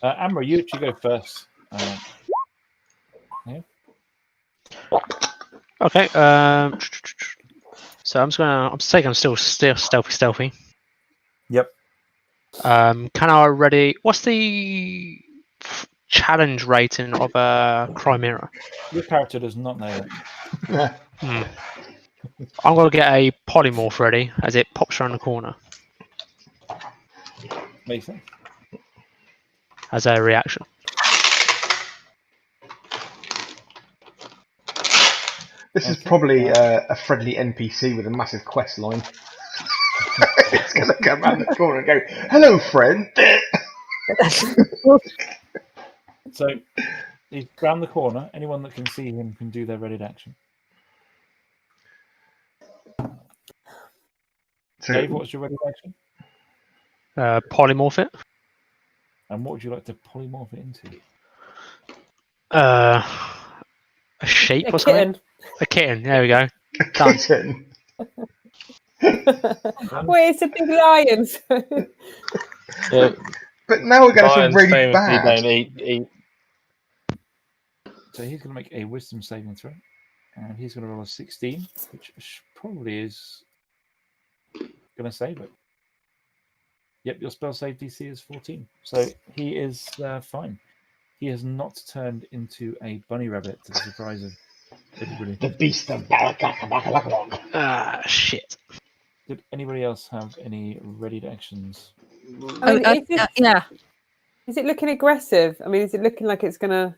Amra, you go first. Yeah. Okay. So I'm still stealthy. Yep. Can I already? What's the challenge rating of a Chimera? Your character does not know that. I'm gonna get a polymorph ready as it pops around the corner. Makes sense. As a reaction. This is probably a friendly NPC with a massive quest line. It's going to come around the corner and go, "Hello, friend." So he's round the corner. Anyone that can see him can do their ready action. So, Dave, what's your ready action? Polymorph it. And what would you like to polymorph it into? A sheep or something? A kitten. There we go. A kitten. Wait, it's a big lion. Yeah. But now we're going to feel really bad. Don't eat. So he's going to make a wisdom saving throw. And he's going to roll a 16, which probably is going to save it. Yep, your spell save DC is 14. So he is fine. He has not turned into a bunny rabbit to the surprise of everybody. The beast of Barakakalakalakalak. Ah, shit. Did anybody else have any readied actions? I mean, Yeah. is it looking aggressive? I mean, is it looking like it's gonna?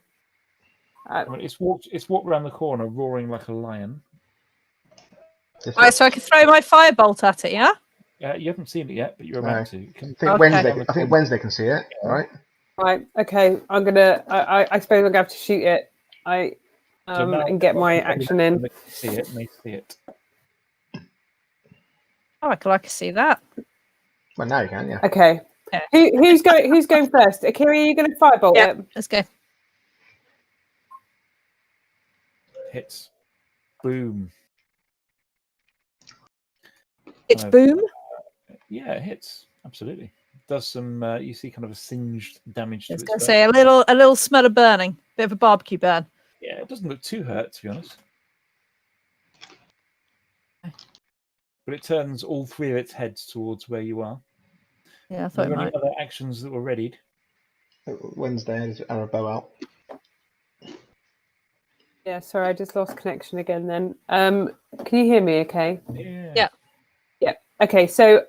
I mean, it's walked around the corner, roaring like a lion. Right, so I can throw my firebolt at it, yeah? You haven't seen it yet, but you're about to. I think Wednesday can see it, right? Right. Okay. I'm gonna. I suppose I'm gonna have to shoot it. And get my action in. See it. May see it. Oh, I can see that. Well, now you can, yeah. Okay. Yeah. Who's going first? Akira, are you going to firebolt Yeah, it? let's go. Hits. Boom. It's boom. Yeah, it hits. Absolutely. Does some. You see, kind of a singed damage. I was to going its to say a little smell of burning, bit of a barbecue burn. Yeah, it doesn't look too hurt, to be honest. But it turns all three of its heads towards where you are. Yeah, I thought it Are there might. any other actions that were readied? Wednesday has arrow bow out. Yeah, sorry, I just lost connection again then. Can you hear me okay? Yeah. Yeah. Okay, so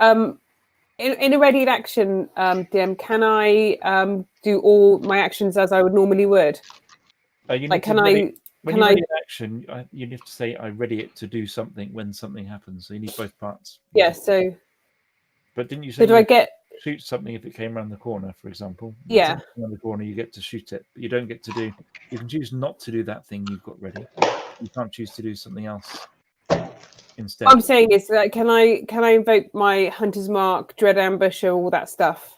in a readied action, DM, can I do all my actions as I would normally would? When you ready an action, you have to say, I ready it to do something when something happens. So you need both parts. Yeah, so... But didn't you say shoot something if it came around the corner, for example? Yeah. Around the corner, you get to shoot it. But you don't get to do... You can choose not to do that thing you've got ready. You can't choose to do something else instead. What I'm saying is, that can I invoke my Hunter's Mark, Dread Ambush, all that stuff?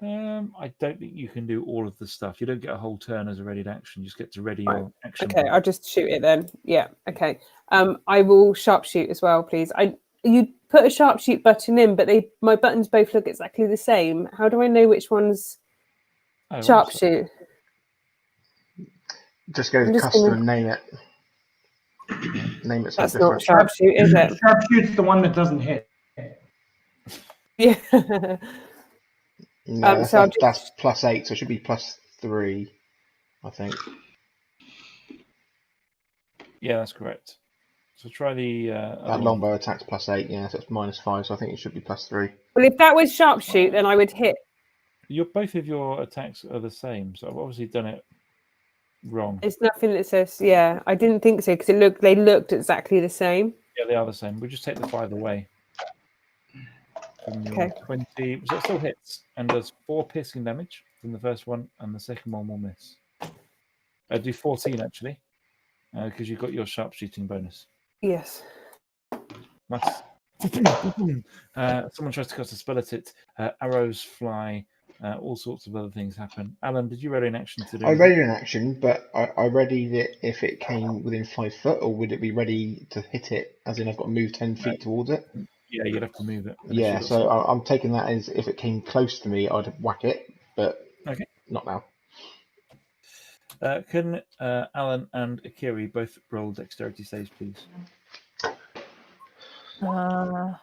I don't think you can do all of the stuff. You don't get a whole turn as a readied action. You just get to ready your action. Okay, I'll just shoot it then. Yeah, okay. I will sharpshoot as well, please. You put a sharpshoot button in, but my buttons both look exactly the same. How do I know which one's sharpshoot? Just go to custom and name it. Name it. That's not sharpshoot, is it? Sharpshoot's the one that doesn't hit. Yeah. No, that's +8, so it should be +3, I think. Yeah, that's correct. So try the... that longbow attack's +8, yeah, so it's -5, so I think it should be +3. Well, if that was sharpshoot, then I would hit. Both of your attacks are the same, so I've obviously done it wrong. It's nothing that says, yeah, I didn't think so, because they looked exactly the same. Yeah, they are the same. We'll just take the 5 away. Okay. 20, so it still hits and does 4 piercing damage from the first one, and the second one will miss. Do 14 actually, because you've got your sharpshooting bonus. Yes. Nice. Someone tries to cast a spell at it. Arrows fly. All sorts of other things happen. Alan, did you ready an action to do? I readied an action, but I readied it if it came within 5 foot, or would it be ready to hit it? As in, I've got to move 10 feet towards it. Yeah, you'd have to move it. Yeah, so I'm taking that as if it came close to me, I'd whack it, but not now. Can Alan and Akiri both roll dexterity saves, please? I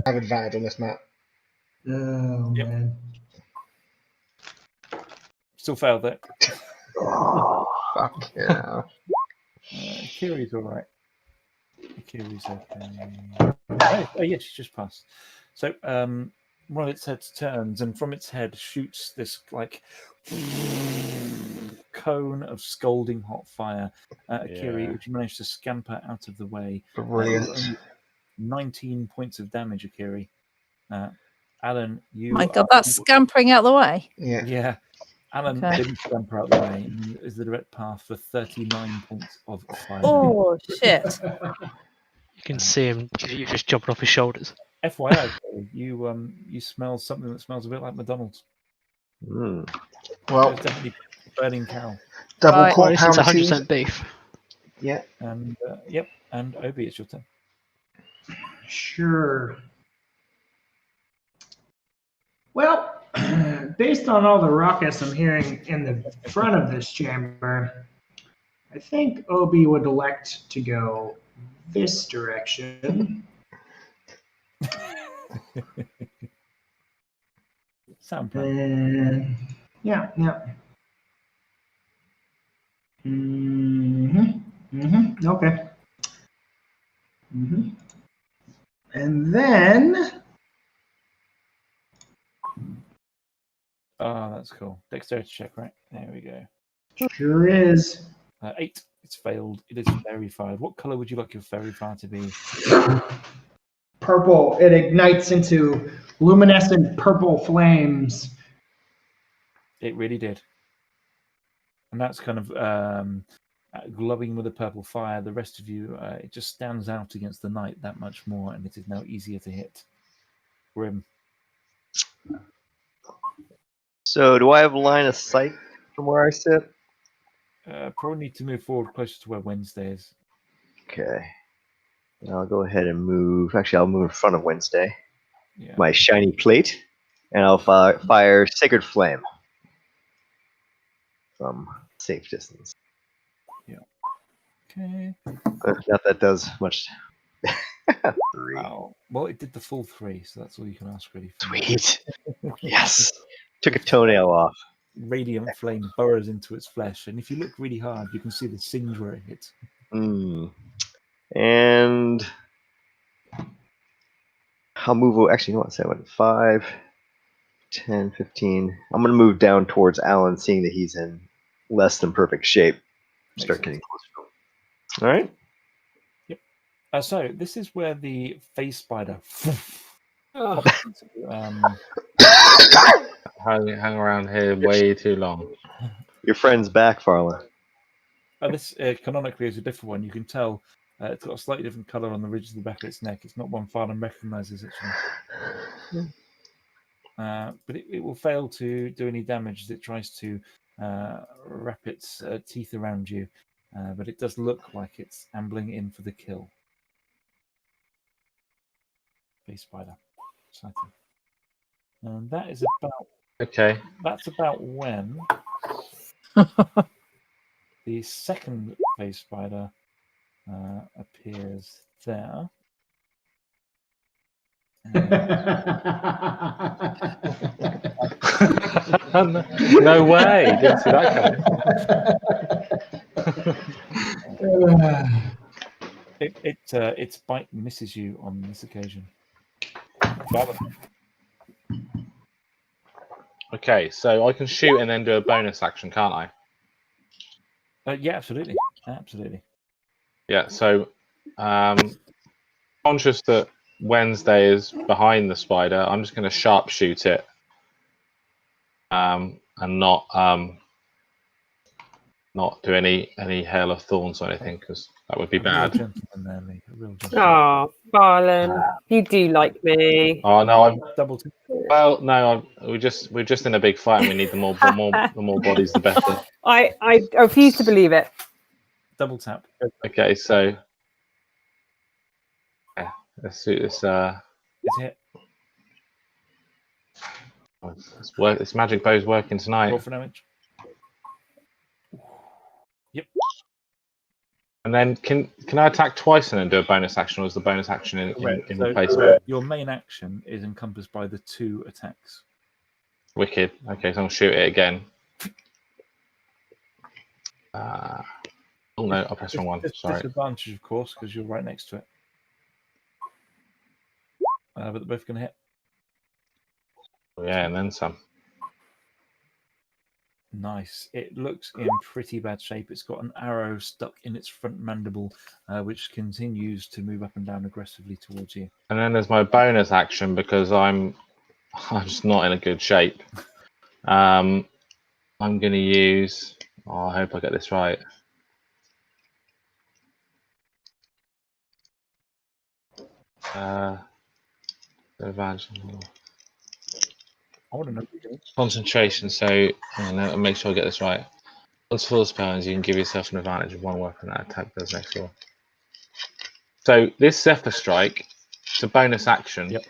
have advantage on this map. Oh, man. Still failed it. Oh, fuck yeah. Akiri's all right. Akiri's okay. Oh, yes, she just passed. So one of its heads turns, and from its head shoots this like cone of scalding hot fire. Akiri, if you manage to scamper out of the way, brilliant. 19 points of damage, Akiri. Alan, you. My God, that's scampering out the way. Yeah. Yeah. Alan didn't scamper out the way and is the direct path for 39 points of fire. Oh, shit. You can see him. You just jumping off his shoulders. FYI, you smell something that smells a bit like McDonald's. Well, it's definitely burning cow. Double quarter It's pound 100% beef. Yeah. And yep. And Obi, it's your turn. Sure. Well, based on all the ruckus I'm hearing in the front of this chamber, I think Obi would elect to go this direction. Sound plan. Yeah. Okay. And then Oh, that's cool. Dexterity check, right? There we go. sure is 8. It's failed. It is fairy fired. What color would you like your fairy fire to be? purple. It ignites into luminescent purple flames. It really did. And that's kind of glowing with a purple fire. The rest of you, it just stands out against the night that much more, and it is now easier to hit. Grim. So, do I have line of sight from where I sit? Probably need to move forward closer to where Wednesday is. Okay. I'll go ahead and move. Actually, I'll move in front of Wednesday. Yeah. My shiny plate, and I'll fire Sacred Flame from safe distance. Okay. Not that does much. 3. Wow. Well, it did the full 3, so that's all you can ask, really. Sweet. Yes. Took a toenail off. Radiant flame burrows into its flesh, and if you look really hard, you can see the singe where it hits. And I'll move. Actually, you know what? 7, 5, 10, 15. I'm going to move down towards Alan, seeing that he's in less than perfect shape. Start getting closer to him. All right. Yep. So this is where the face spider hang around here way too long. Your friend's back, Farland. This canonically is a different one. You can tell it's got a slightly different color on the ridge of the back of its neck. It's not one Farland recognizes actually. But it will fail to do any damage as it tries to wrap its teeth around you. But it does look like it's ambling in for the kill. Face spider. Exciting. And that is about. Okay. That's about when the second face spider appears there. No way! Didn't see that coming. Its bite misses you on this occasion. Okay, so I can shoot and then do a bonus action, can't I? Yeah, absolutely. Absolutely. Yeah, so conscious that Wednesday is behind the spider, I'm just going to sharpshoot it and not do any hail of thorns or anything, because that would be bad. Oh, Farland, you do like me. Oh no, I'm double. Well, no, we're just in a big fight, and we need the more bodies, the better. I refuse to believe it. Double tap. Okay, so yeah, let's do this. It's hit. This magic bow's working tonight. Roll for damage. Yep. And then can I attack twice and then do a bonus action, or is the bonus action in so replacement? Your main action is encompassed by the 2 attacks. Wicked. Okay, so I'll shoot it again. Oh no, I'll press wrong one. Sorry. Disadvantage, of course, because you're right next to it. But they're both going to hit. Oh, yeah, and then some. Nice. It looks in pretty bad shape. It's got an arrow stuck in its front mandible, which continues to move up and down aggressively towards you. And then there's my bonus action, because I'm just not in a good shape. I'm going to use. Oh, I hope I get this right. I want to know. Concentration, so I'll make sure I get this right. Once full spells, you can give yourself an advantage of 1 weapon that attack does next roll. So this Zephyr Strike, it's a bonus action. Yep.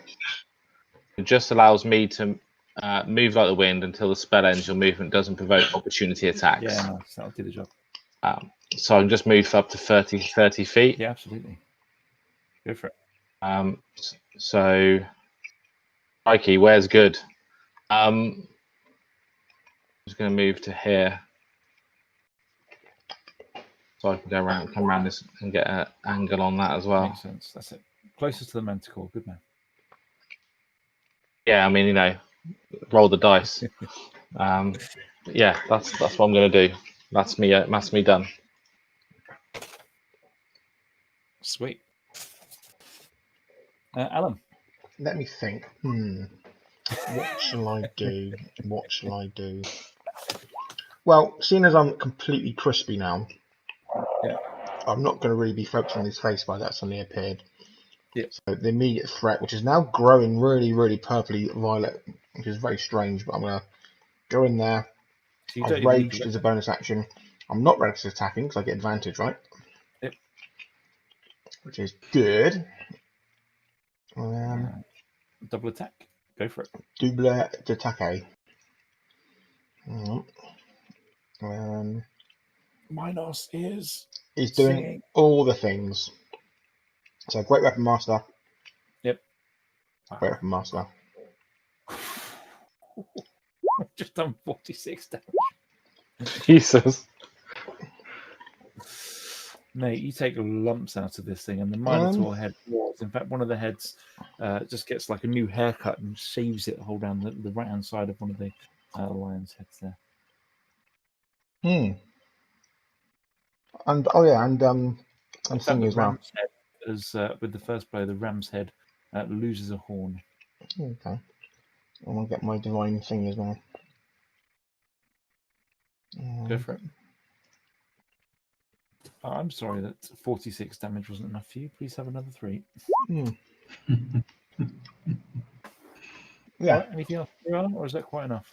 It just allows me to move like the wind until the spell ends. Your movement doesn't provoke opportunity attacks. Yeah, nice. That'll do the job. So I can just move up to 30 feet. Yeah, absolutely. Go for it. So, Mikey, where's good? I'm just going to move to here. so I can go around, come around this, and get an angle on that as well. Makes sense. That's it. Closest to the manticore. Good man. Yeah, I mean, roll the dice. Yeah, that's what I'm going to do. That's me. That's me done. Sweet. Alan. Let me think. What shall I do? What shall I do? Well, seeing as I'm completely crispy now, Yeah. I'm not going to really be focusing on his face by that suddenly appeared. Yeah. So the immediate threat, which is now growing really, really purpley violet, which is very strange, but I'm going to go in there. So you I've don't even need raged to- as a bonus action. I'm not reckless attacking because I get advantage, right? Yep. Which is good. Double attack. Go for it. Double d'attaque. Minos is He's doing singing. all the things. So Great Weapon Master. Yep. Great Weapon Master. Just done 46 damage. Jesus. Mate, you take lumps out of this thing, and the Minotaur head walks. In fact, one of the heads just gets like a new haircut and shaves it whole down the right hand side of one of the lion's heads there. And I'm singing as well. Ram's head, as with the first blow, the ram's head loses a horn. Okay. I want to get my divine thing as well. Go for it. Oh, I'm sorry that 46 damage wasn't enough for you. Please have another 3. Yeah. Right, anything else, or is that quite enough?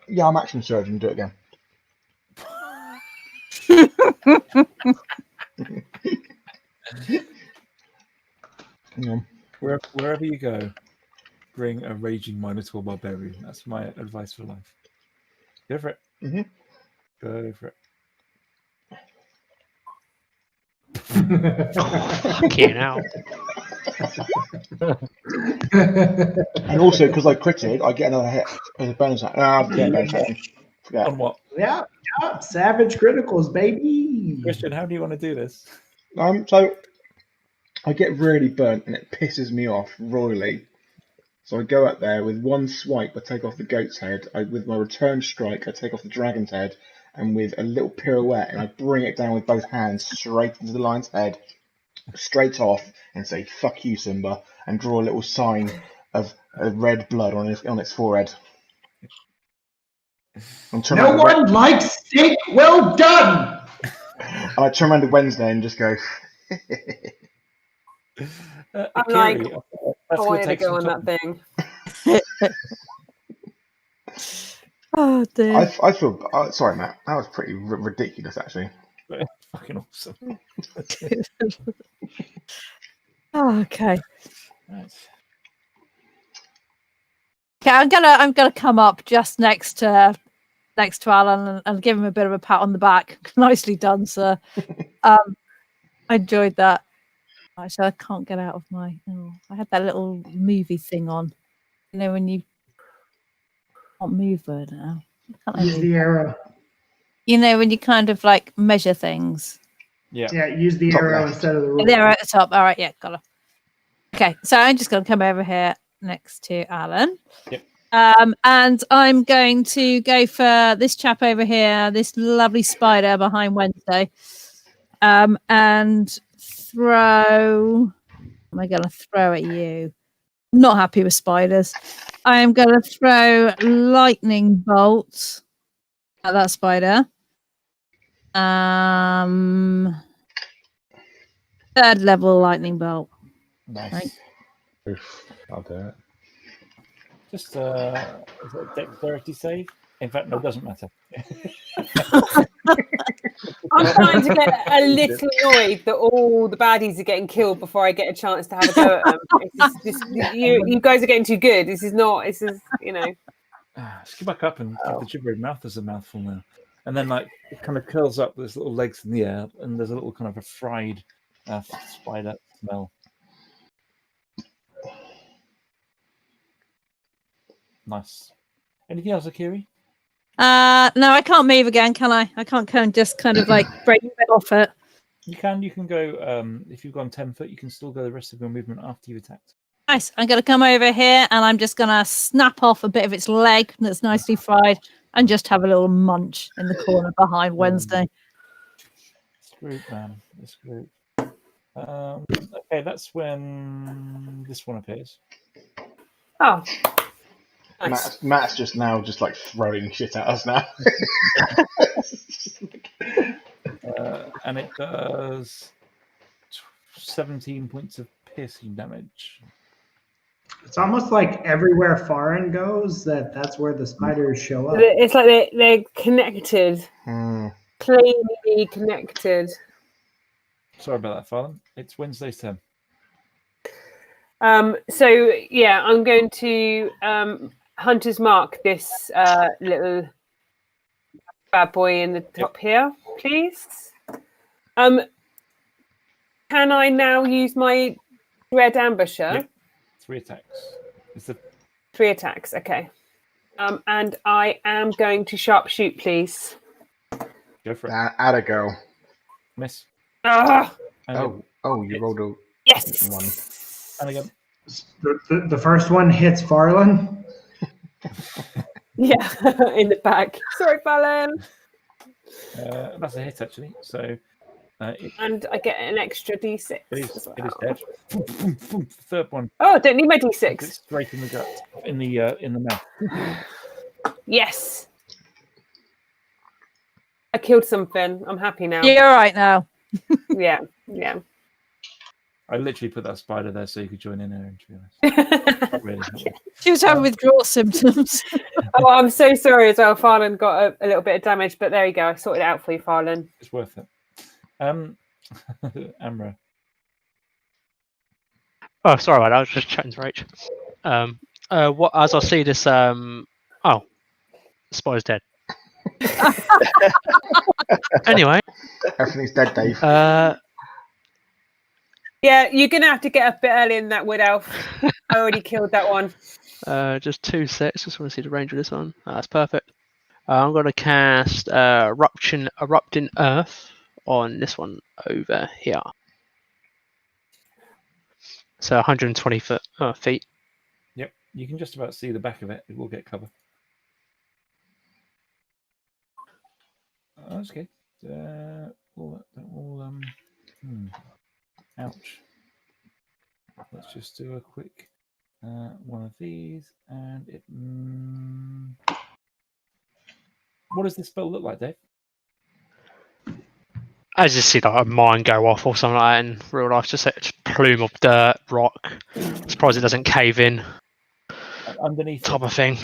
Yeah, I'm action surgeon. Do it again. Yeah. Wherever you go, bring a raging Minotaur barbarian. That's my advice for life. Go for it. Mm-hmm. Go for it. Fuck you now. And also, because I critted, I get another hit as a bonus action. Bonus action. Forget. On what? Yeah, savage criticals, baby. Christian, how do you want to do this? So I get really burnt and it pisses me off royally. So I go up there with one swipe, I take off the goat's head. With my return strike, I take off the dragon's head, and with a little pirouette, and I bring it down with both hands straight into the lion's head, straight off, and say "fuck you, Simba," and draw a little sign of red blood on its forehead. No one likes steak well done. And I turn around to Wednesday and just go. I'm like, Kiri, I wanted to go on that thing. Oh dear. I feel sorry, Matt. That was pretty ridiculous, actually. Fucking awesome. Oh, okay. Right. Okay, I'm gonna come up just next to Alan and give him a bit of a pat on the back. Nicely done, sir. I enjoyed that. Actually, I can't get out of my. Oh, I had that little movie thing on. You know when you can't move right now. Use the arrow. You know when you kind of like measure things. Yeah. Yeah, use the Top arrow left. instead of the ruler. There at the top. All right, yeah, got it. Okay, so I'm just going to come over here next to Alan. Yep. And I'm going to go for this chap over here, this lovely spider behind Wednesday. And throw. What am I going to throw at you? I'm not happy with spiders. I am going to throw lightning bolt at that spider. Third level lightning bolt. Nice. Right. Oof, I'll do it. Just is it a dexterity save? In fact, no, it doesn't matter. I'm starting to get a little annoyed that all the baddies are getting killed before I get a chance to have a go at them. You guys are getting too good. This is, you know. Just go back up and give the gibbering mouth as a mouthful now. And then, like, it kind of curls up with its little legs in the air, and there's a little kind of a fried spider smell. Nice. Anything else, Akiri? No, I can't move again, can I? I can't just kind of like break a bit off it. You can go. If you've gone 10 foot, you can still go the rest of your movement after you've attacked. Nice. I'm going to come over here and I'm just going to snap off a bit of its leg that's nicely fried and just have a little munch in the corner behind Wednesday. This group, man. This group. Okay, that's when this one appears. Oh. Nice. Matt's just now just like throwing shit at us now. And it does 17 points of piercing damage. It's almost like everywhere Farin goes, that's where the spiders show up. It's like they're connected. Plainly connected. Sorry about that, Farlan. It's Wednesday's turn. So yeah, I'm going to Hunter's Mark this little bad boy in the top here, please. Can I now use my Dread Ambusher? Yep. 3 attacks. It's the 3 attacks, okay. And I am going to sharpshoot, please. Go for it. Add a girl. Miss. Ah! And You rolled a Yes. one. And again. The first one hits Farlan. Yeah, in the back. Sorry, Fallon. That's a hit, actually. So And I get an extra D6. it is as well. dead. Third one. Oh, I don't need my It's D6. straight in the gut, in the mouth. Yes. I killed something. I'm happy now. You're all right now. Yeah. I literally put that spider there so you could join in there. To be honest, not really. She was having withdrawal symptoms. Oh, I'm so sorry as well. Farlan got a little bit of damage, but there you go. I sorted it out for you, Farlan. It's worth it. Amra. Oh, sorry about that. I was just chatting to Rach. What as I see this? The spider's dead. Anyway, Everything's dead, Dave. Yeah, you're going to have to get up a bit early in that wood elf. I already killed that one. just 2 sets. Just want to see the range of this one. That's perfect. I'm going to cast Erupting Earth on this one over here. So 120 feet. Yep, you can just about see the back of it. It will get cover. That's okay. Ouch. Let's just do a quick one of these, and it. What does this spell look like, Dave? I just see like a mine go off or something like that in real life. Just a plume of dirt, rock. Surprised it doesn't cave in. Underneath type of thing.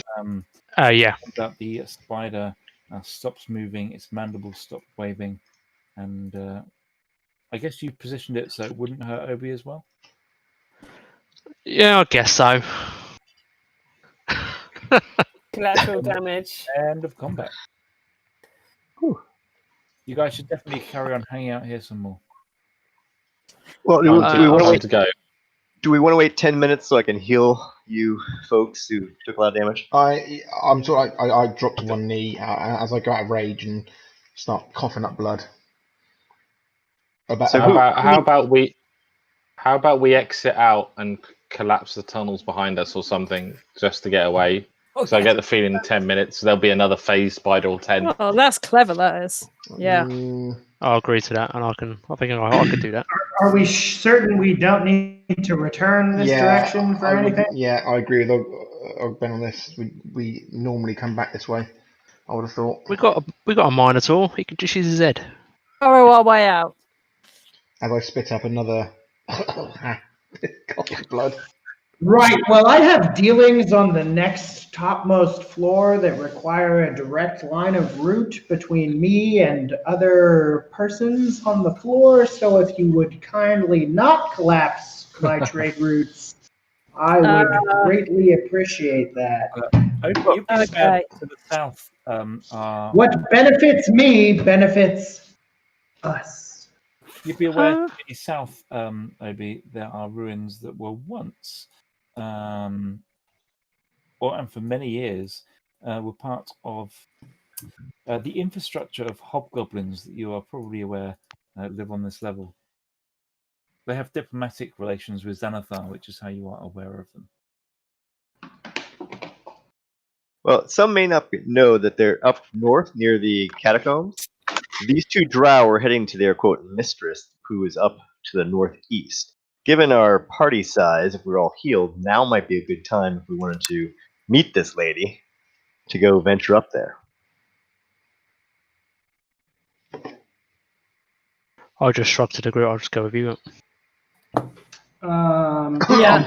Yeah. That the spider stops moving, its mandibles stop waving, and I guess you positioned it so it wouldn't hurt Obi as well. Yeah, I guess so. Collateral damage. End of combat. Whew. You guys should definitely carry on hanging out here some more. Well, do we want to wait to go? Do we want to wait 10 minutes so I can heal you folks who took a lot of damage? I'm sorry. I dropped to one knee as I got out of rage and start coughing up blood. How about we exit out and collapse the tunnels behind us or something just to get away? Okay. So I get the feeling in 10 minutes there'll be another phase spider or 10. Oh, that's clever. That is. Yeah. I'll agree to that, and I think I could do that. Are we certain we don't need to return this direction for anything? I agree with Ben on this. We normally come back this way. I would have thought. We got a Minotaur. He could just use his head. Borrow our way out. As I spit up another cough of blood. Right. Well, I have dealings on the next topmost floor that require a direct line of route between me and other persons on the floor. So if you would kindly not collapse my trade routes, I would greatly appreciate that. Okay. To the south. What benefits me benefits us. You'd be aware to the south, Obi, there are ruins that were once, and for many years, were part of The infrastructure of hobgoblins that you are probably aware live on this level. They have diplomatic relations with Xanathar, which is how you are aware of them. Well, some may not know that they're up north near the catacombs. These two drow are heading to their, quote, mistress, who is up to the northeast. Given our party size, if we're all healed, now might be a good time if we wanted to meet this lady to go venture up there. I'll just shrug to the group. I'll just go with you. Yeah.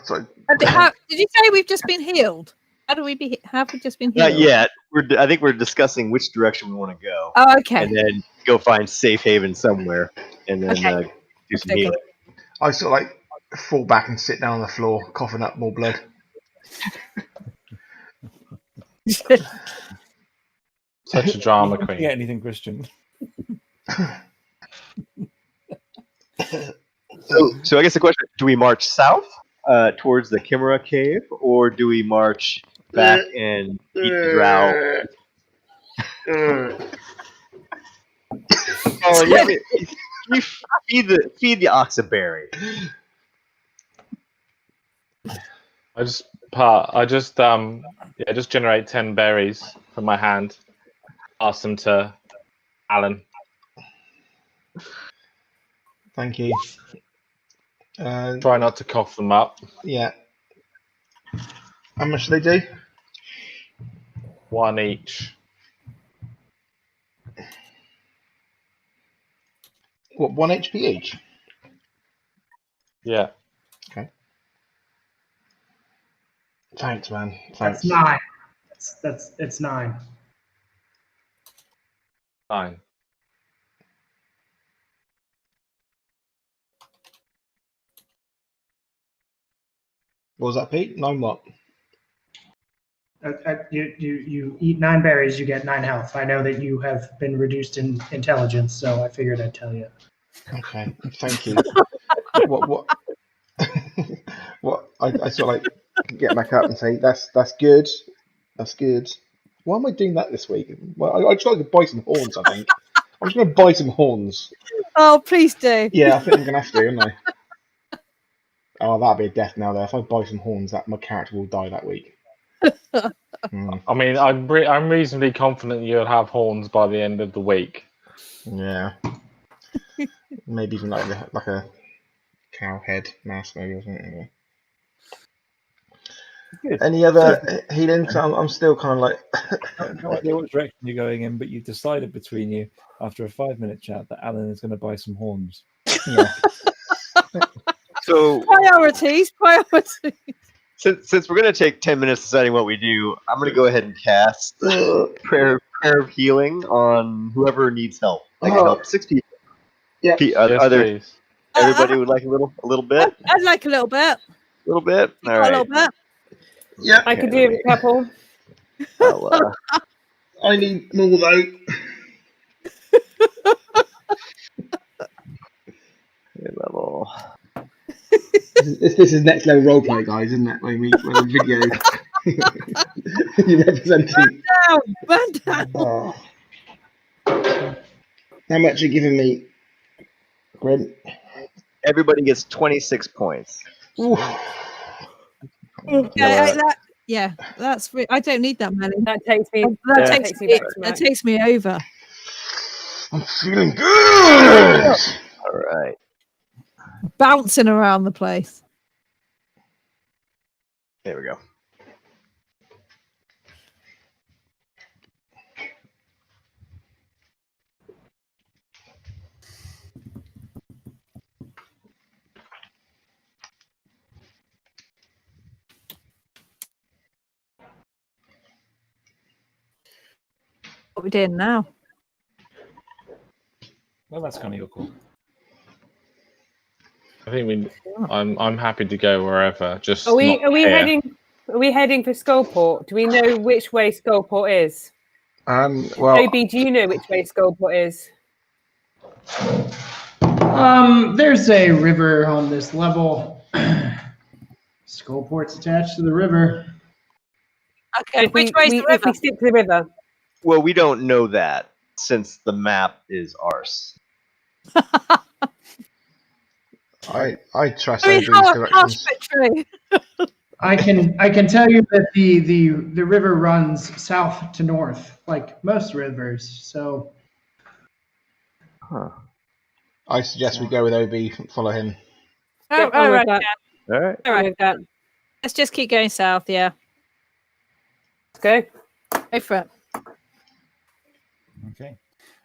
Sorry. Did you say we've just been healed? How do we be? Have we just been healed? Not yet. I think we're discussing which direction we want to go. Oh, okay. And then go find safe haven somewhere, and then Okay. do some Okay. healing. I sort of like fall back and sit down on the floor, coughing up more blood. Such a drama You queen. get anything, Christian? So I guess the question: do we march south towards the Chimera cave, or do we march back and eat the drow? Oh, yeah, you feed the ox a berry. I just generate 10 berries from my hand. Pass them to Alan. Thank you. Try not to cough them up. Yeah. How much do they do? 1 each. What, 1 HP each? Yeah. Thanks, man. That's Thanks. 9. It's 9. Fine. What was that, Pete? 9 what? You eat 9 berries, you get 9 health. I know that you have been reduced in intelligence, so I figured I'd tell you. Okay, thank you. what? What? I sort of like get back up and say, that's good. That's good. Why am I doing that this week? Well, I tried to buy some horns, I think. I'm just going to buy some horns. Oh, please do. Yeah, I think I'm going to have to, aren't I? Oh, that'd be a death now, there. If I buy some horns, that my character will die that week. I mean, I'm reasonably confident you'll have horns by the end of the week. Yeah. Maybe even like a cow head mask, maybe, or something. Good. Any other healing? I'm still kind of like. No idea what direction you're going in, but you've decided between you after a 5-minute chat that Alan is going to buy some horns. Yeah. So Priorities. since we're gonna take 10 minutes deciding what we do, I'm gonna go ahead and cast prayer of healing on whoever needs help. I can help 6 people. Yeah. Are there Please. everybody would like a little bit? I'd like a little bit. A little bit? All A right. little bit. Yeah. I could do with a couple. I'll, I need more though. level. This is next level roleplay, guys, isn't it? When the video you're representing. Burn down. Oh. How much are you giving me, Grim? Everybody gets 26 points. Ooh. Yeah, that's. I don't need that many. That takes me. That Yeah. takes Takes me me. back to That Max. takes me over. I'm feeling good. All right. Bouncing around the place. There we go. What we're doing now? Well, that's kind of your call. I think I'm happy to go wherever. Just Are we not here. heading? Are we heading for Skullport? Do we know which way Skullport is? Well, Obi, do you know which way Skullport is? There's a river on this level. Skullport's attached to the river. Okay, If we, which way's the if river? we stick to the river, Well, we don't know that since the map is ours. I trust I mean, OB's how harsh directions. but true. I can tell you that the river runs south to north, like most rivers. So Huh. I suggest we go with OB and follow him. Oh, Yep, I'm all with right. that. All right. All right. with that. Let's just keep going south. Yeah. Let's go. Go for it. Okay.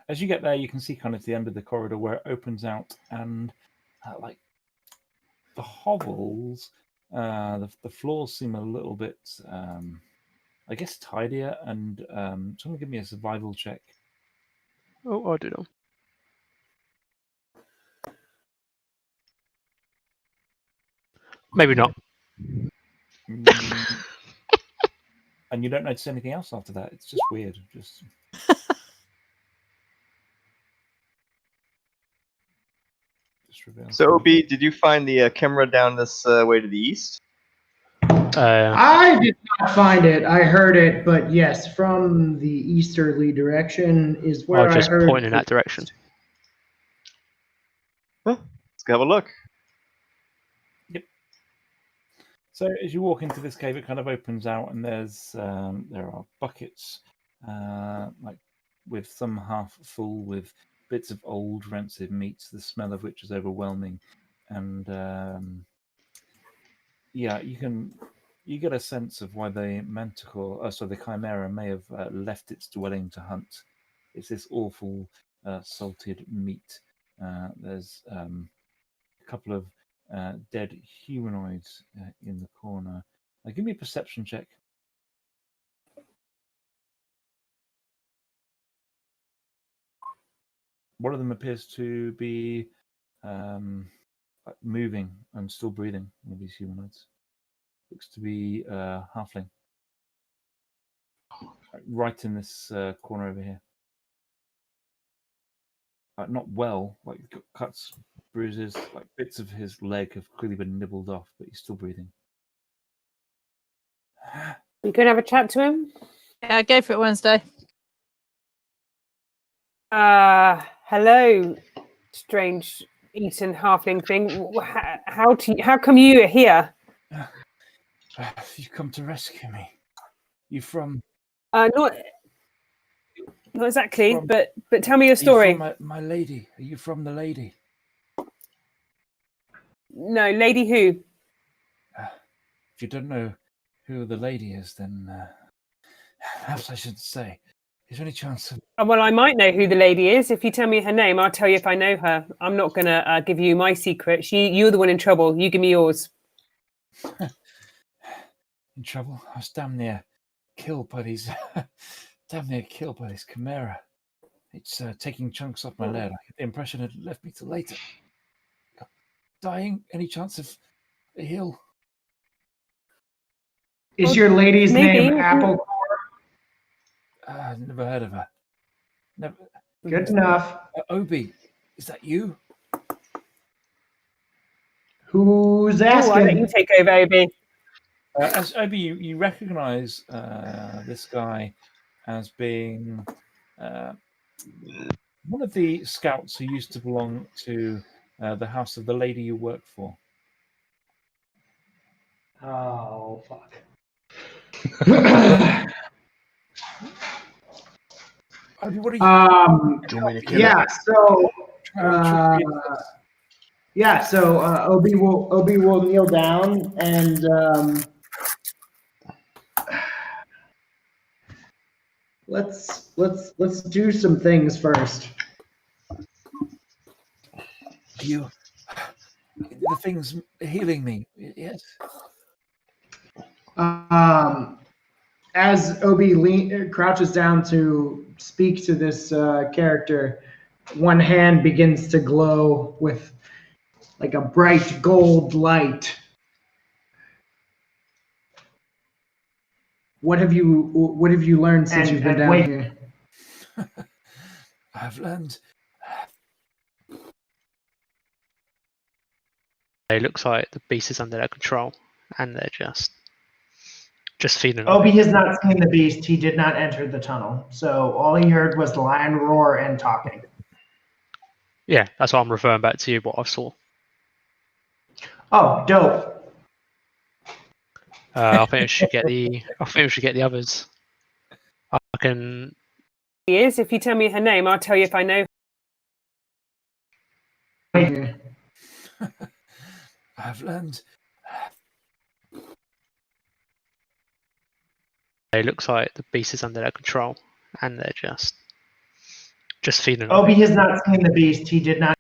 As you get there, you can see kind of the end of the corridor where it opens out, and like the hovels, the floors seem a little bit, I guess, tidier. And someone give me a survival check. Oh, I do know. Maybe not. Mm, and you don't notice anything else after that. It's just weird. Just reveals. So, OB, did you find the camera down this way to the east? I did not find it. I heard it, but yes, from the easterly direction is where I'll just I heard. point in that direction. Let's go have a look. So as you walk into this cave, it kind of opens out, and there's there are buckets, like with some half full with bits of old rancid meat, the smell of which is overwhelming, and yeah, you get a sense of why the manticore, the chimera, may have left its dwelling to hunt. It's this awful salted meat. There's a couple of dead humanoids in the corner. Give me a perception check. One of them appears to be moving and still breathing. One of these humanoids looks to be halfling. Right in this corner over here. Not well, like cuts, bruises, like bits of his leg have clearly been nibbled off, but he's still breathing. You can have a chat to him. Yeah, go for it, Wednesday. Hello, strange eaten halfling thing. How come you are here? You've come to rescue me. You from? Not exactly, From- but tell me your story. My lady. Are you from the lady? No, lady who? If you don't know who the lady is, then perhaps I should say. Is there any chance of? Well, I might know who the lady is. If you tell me her name, I'll tell you if I know her. I'm not gonna give you my secret. You're the one in trouble. You give me yours. In trouble? I was damn near killed by these. Chimera. It's taking chunks off my leg. I get the impression it left me till later. Dying? Any chance of a heal? Is your lady's maybe. name Apple? Never heard of her. Never. Good enough. Obi, is that you? Who's Oh, I'll let asking? you take over, Obi. As Obi, you recognize this guy as being one of the scouts who used to belong to the house of the lady you work for. Oh fuck. Obi, what are you? Do you want me to kill Yeah. it? So. trying to trick me? Yeah. So Obi will kneel down and let's do some things first. You, the thing's healing me. Yes. As Obi crouches down to speak to this character, one hand begins to glow with like a bright gold light. What have you learned since you've been down here? I've learned. It looks like the beast is under their control, and they're just Just feeling. Obi has not seen the beast. He did not enter the tunnel. So all he heard was the lion roar and talking. Yeah, that's why I'm referring back to you. What I saw. Oh, dope. I think we should get the. I think we should get the others. I can. She is. If you tell me her name, I'll tell you if I know. I've learned. It looks like the beast is under their control, and they're just feeling. Obi has not seen the beast. He did not.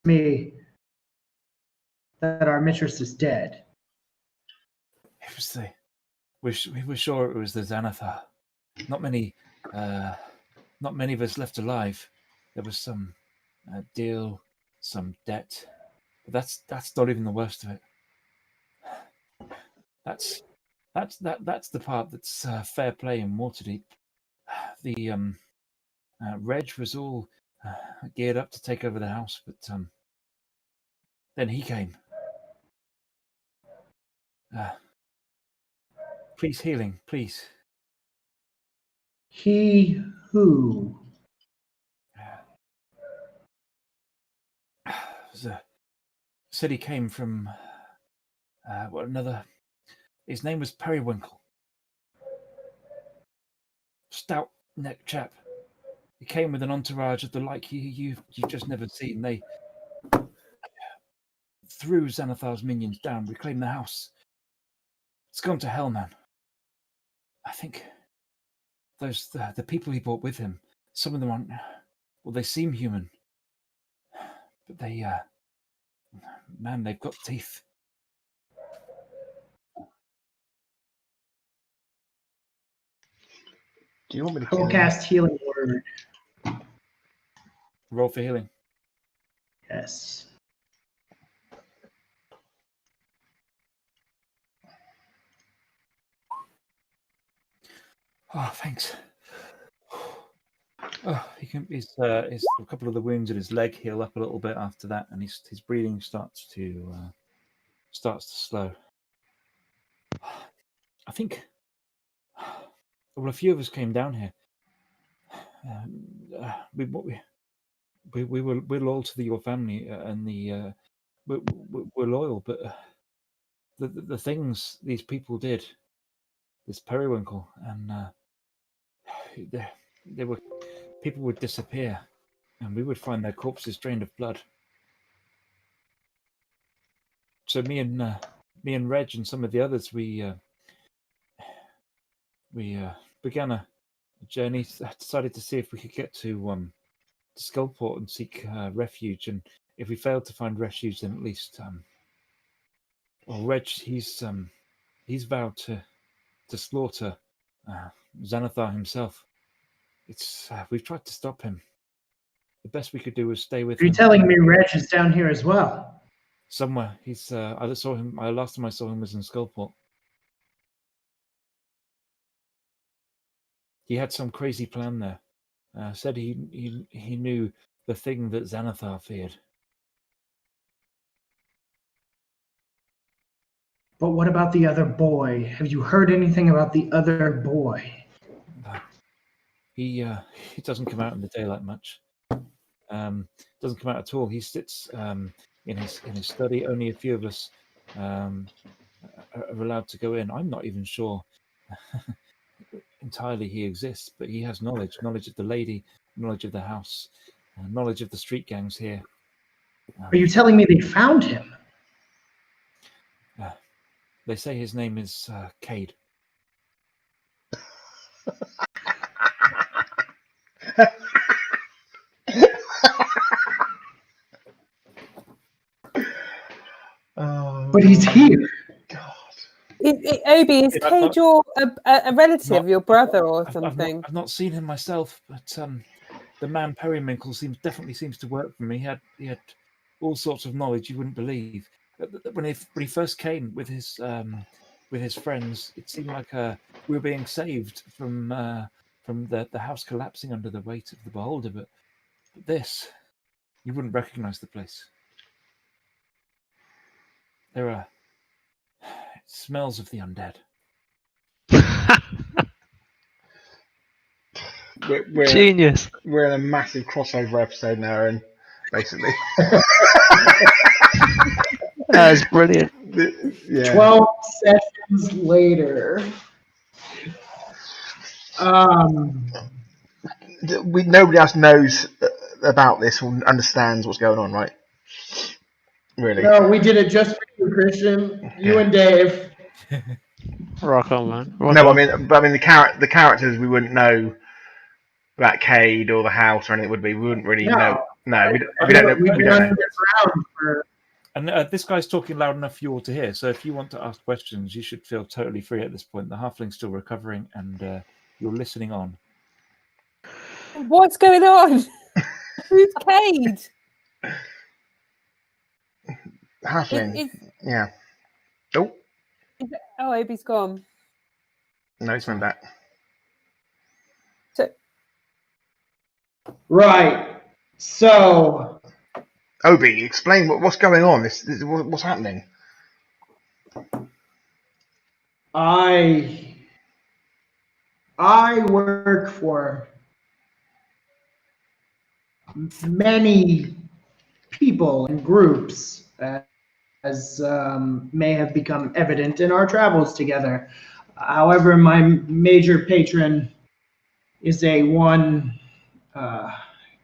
Me that our mistress is dead. It was the. We were sure it was the Xanathar. Not many of us left alive. There was some deal, some debt, but that's not even the worst of it. That's the part that's fair play in Waterdeep. The Reg was all geared up to take over the house, but then he came. Please, healing, please. He who? Said he came from his name was Periwinkle. Stout neck chap. He came with an entourage of the like you've just never seen. They threw Xanathar's minions down, reclaimed the house. It's gone to hell, man. I think the people he brought with him, some of them aren't. Well, they seem human, but they, man, they've got teeth. Do you want me to I will cast healing word. Roll for healing. Yes. Oh, thanks. Oh, he's a couple of the wounds in his leg heal up a little bit after that, and his breathing starts to slow. I think, well, a few of us came down here. We're loyal to your family, and we're loyal, but the things these people did, this Periwinkle, and they were people would disappear, and we would find their corpses drained of blood. So me and Reg and some of the others, we began a journey. Decided to see if we could get to Skullport and seek refuge, and if we failed to find refuge, then at least Reg, he's vowed to slaughter Xanathar himself. It's we've tried to stop him. The best we could do was stay with him. You're telling me Reg is down here as well? Somewhere. He's I saw him. Last time I saw him was in Skullport. He had some crazy plan there. Said he knew the thing that Xanathar feared. But what about the other boy? Have you heard anything about the other boy? He doesn't come out in the daylight much. Doesn't come out at all. He sits in his study. Only a few of us are allowed to go in. I'm not even sure entirely he exists, but he has knowledge of the lady, knowledge of the house, knowledge of the street gangs here. Are you telling me they found him? They say his name is Cade. But he's here. God. Obi, is Cade a relative, your brother or something? I've not seen him myself, but the man Periwinkle definitely seems to work for me. He had all sorts of knowledge you wouldn't believe. When he first came with his friends, it seemed like we were being saved from the house collapsing under the weight of the beholder. But this, you wouldn't recognize the place. There are. It smells of the undead. We're Genius. we're in a massive crossover episode now, Aaron. Basically, That's brilliant. yeah. 12 sessions later. Nobody else knows about this or understands what's going on, right? Really? No, we did it just for you, Christian. You and Dave. Rock on, man. Rock No, on. I mean the characters we wouldn't know about Cade or the house or anything would be. We wouldn't really know. No, we don't know. We've We been don't know. underground for. And this guy's talking loud enough for you all to hear. So if you want to ask questions, you should feel totally free at this point. The halfling's still recovering, and you're listening on. What's going on? Who's Cade? Halfling. Yeah. Oh, Oh, Obi's gone. no, he's coming back. So, Right. So, Obi, explain what's going on. What's happening. I work for many people and groups, as may have become evident in our travels together. However, my major patron is one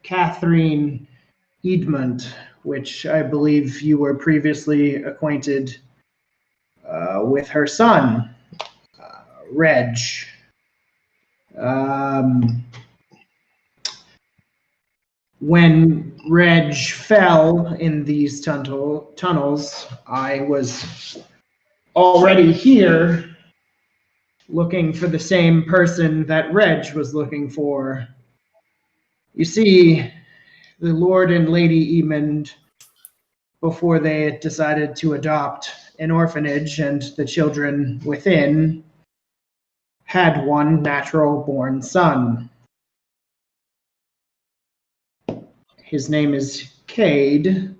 Catherine Edmund, which I believe you were previously acquainted with her son, Reg. When Reg fell in these tunnels, I was already here looking for the same person that Reg was looking for. You see, the Lord and Lady Emond, before they decided to adopt an orphanage and the children within, had one natural-born son. His name is Cade,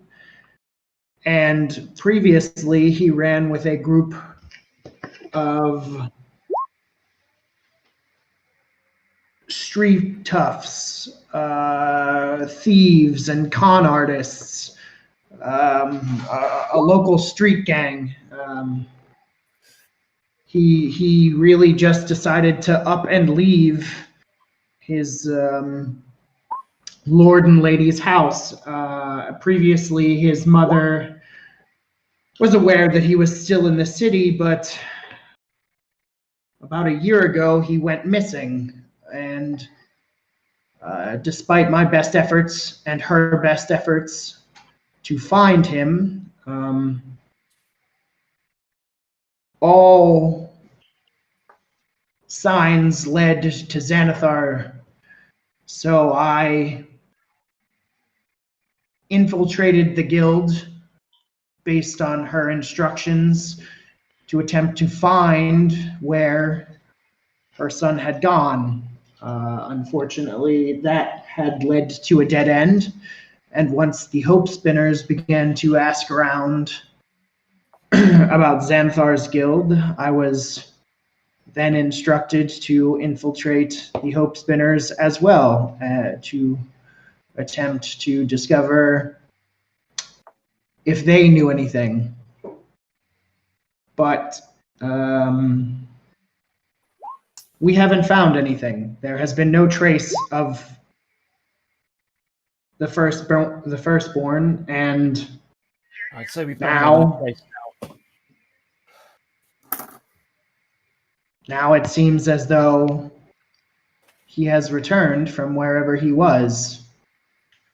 and previously he ran with a group of street toughs, thieves, and con artists, a local street gang. He really just decided to up and leave his lord and lady's house. Previously, his mother was aware that he was still in the city, but about a year ago, he went missing. And despite my best efforts and her best efforts to find him, all signs led to Xanathar. So I infiltrated the guild based on her instructions to attempt to find where her son had gone. Unfortunately, that had led to a dead end. And once the Hope Spinners began to ask around about Xanthar's guild, I was then instructed to infiltrate the Hope Spinners as well, to attempt to discover if they knew anything. But we haven't found anything. There has been no trace of the firstborn, and I'd say we now it seems as though he has returned from wherever he was,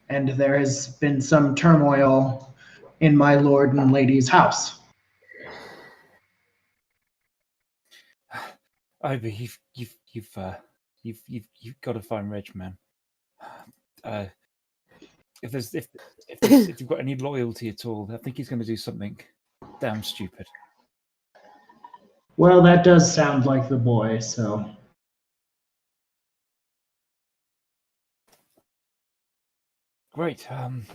and there has been some turmoil in my lord and lady's house. Obi, you've got to find Reg, man. If you've got any loyalty at all, I think he's going to do something damn stupid. Well, that does sound like the boy, so. Great. I'm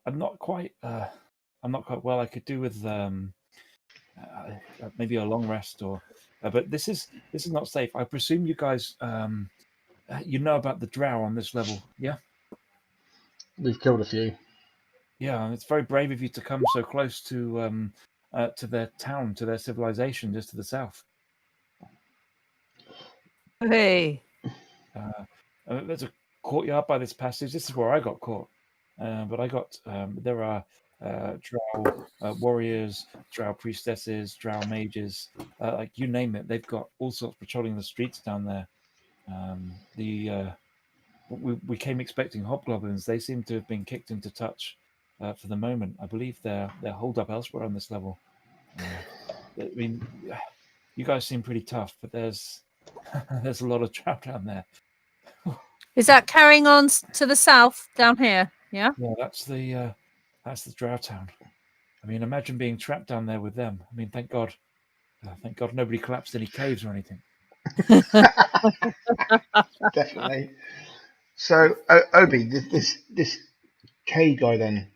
not quite I'm not quite well. I could do with maybe a long rest, or but this is not safe. I presume you guys you know about the drow on this level, yeah? We've killed a few. Yeah, and it's very brave of you to come so close to their town, to their civilization, just to the south. Hey. There's a courtyard by this passage. This is where I got caught, but I got there are drow warriors, drow priestesses, drow mages, like you name it. They've got all sorts patrolling the streets down there. We came expecting hobgoblins. They seem to have been kicked into touch for the moment. I believe they're holed up elsewhere on this level. I mean, you guys seem pretty tough, but there's there's a lot of drow down there. Is that carrying on to the south down here? Yeah. Yeah, that's the drow town. I mean, imagine being trapped down there with them. I mean, thank God nobody collapsed any caves or anything. Definitely. So, Obi, this Cade guy then,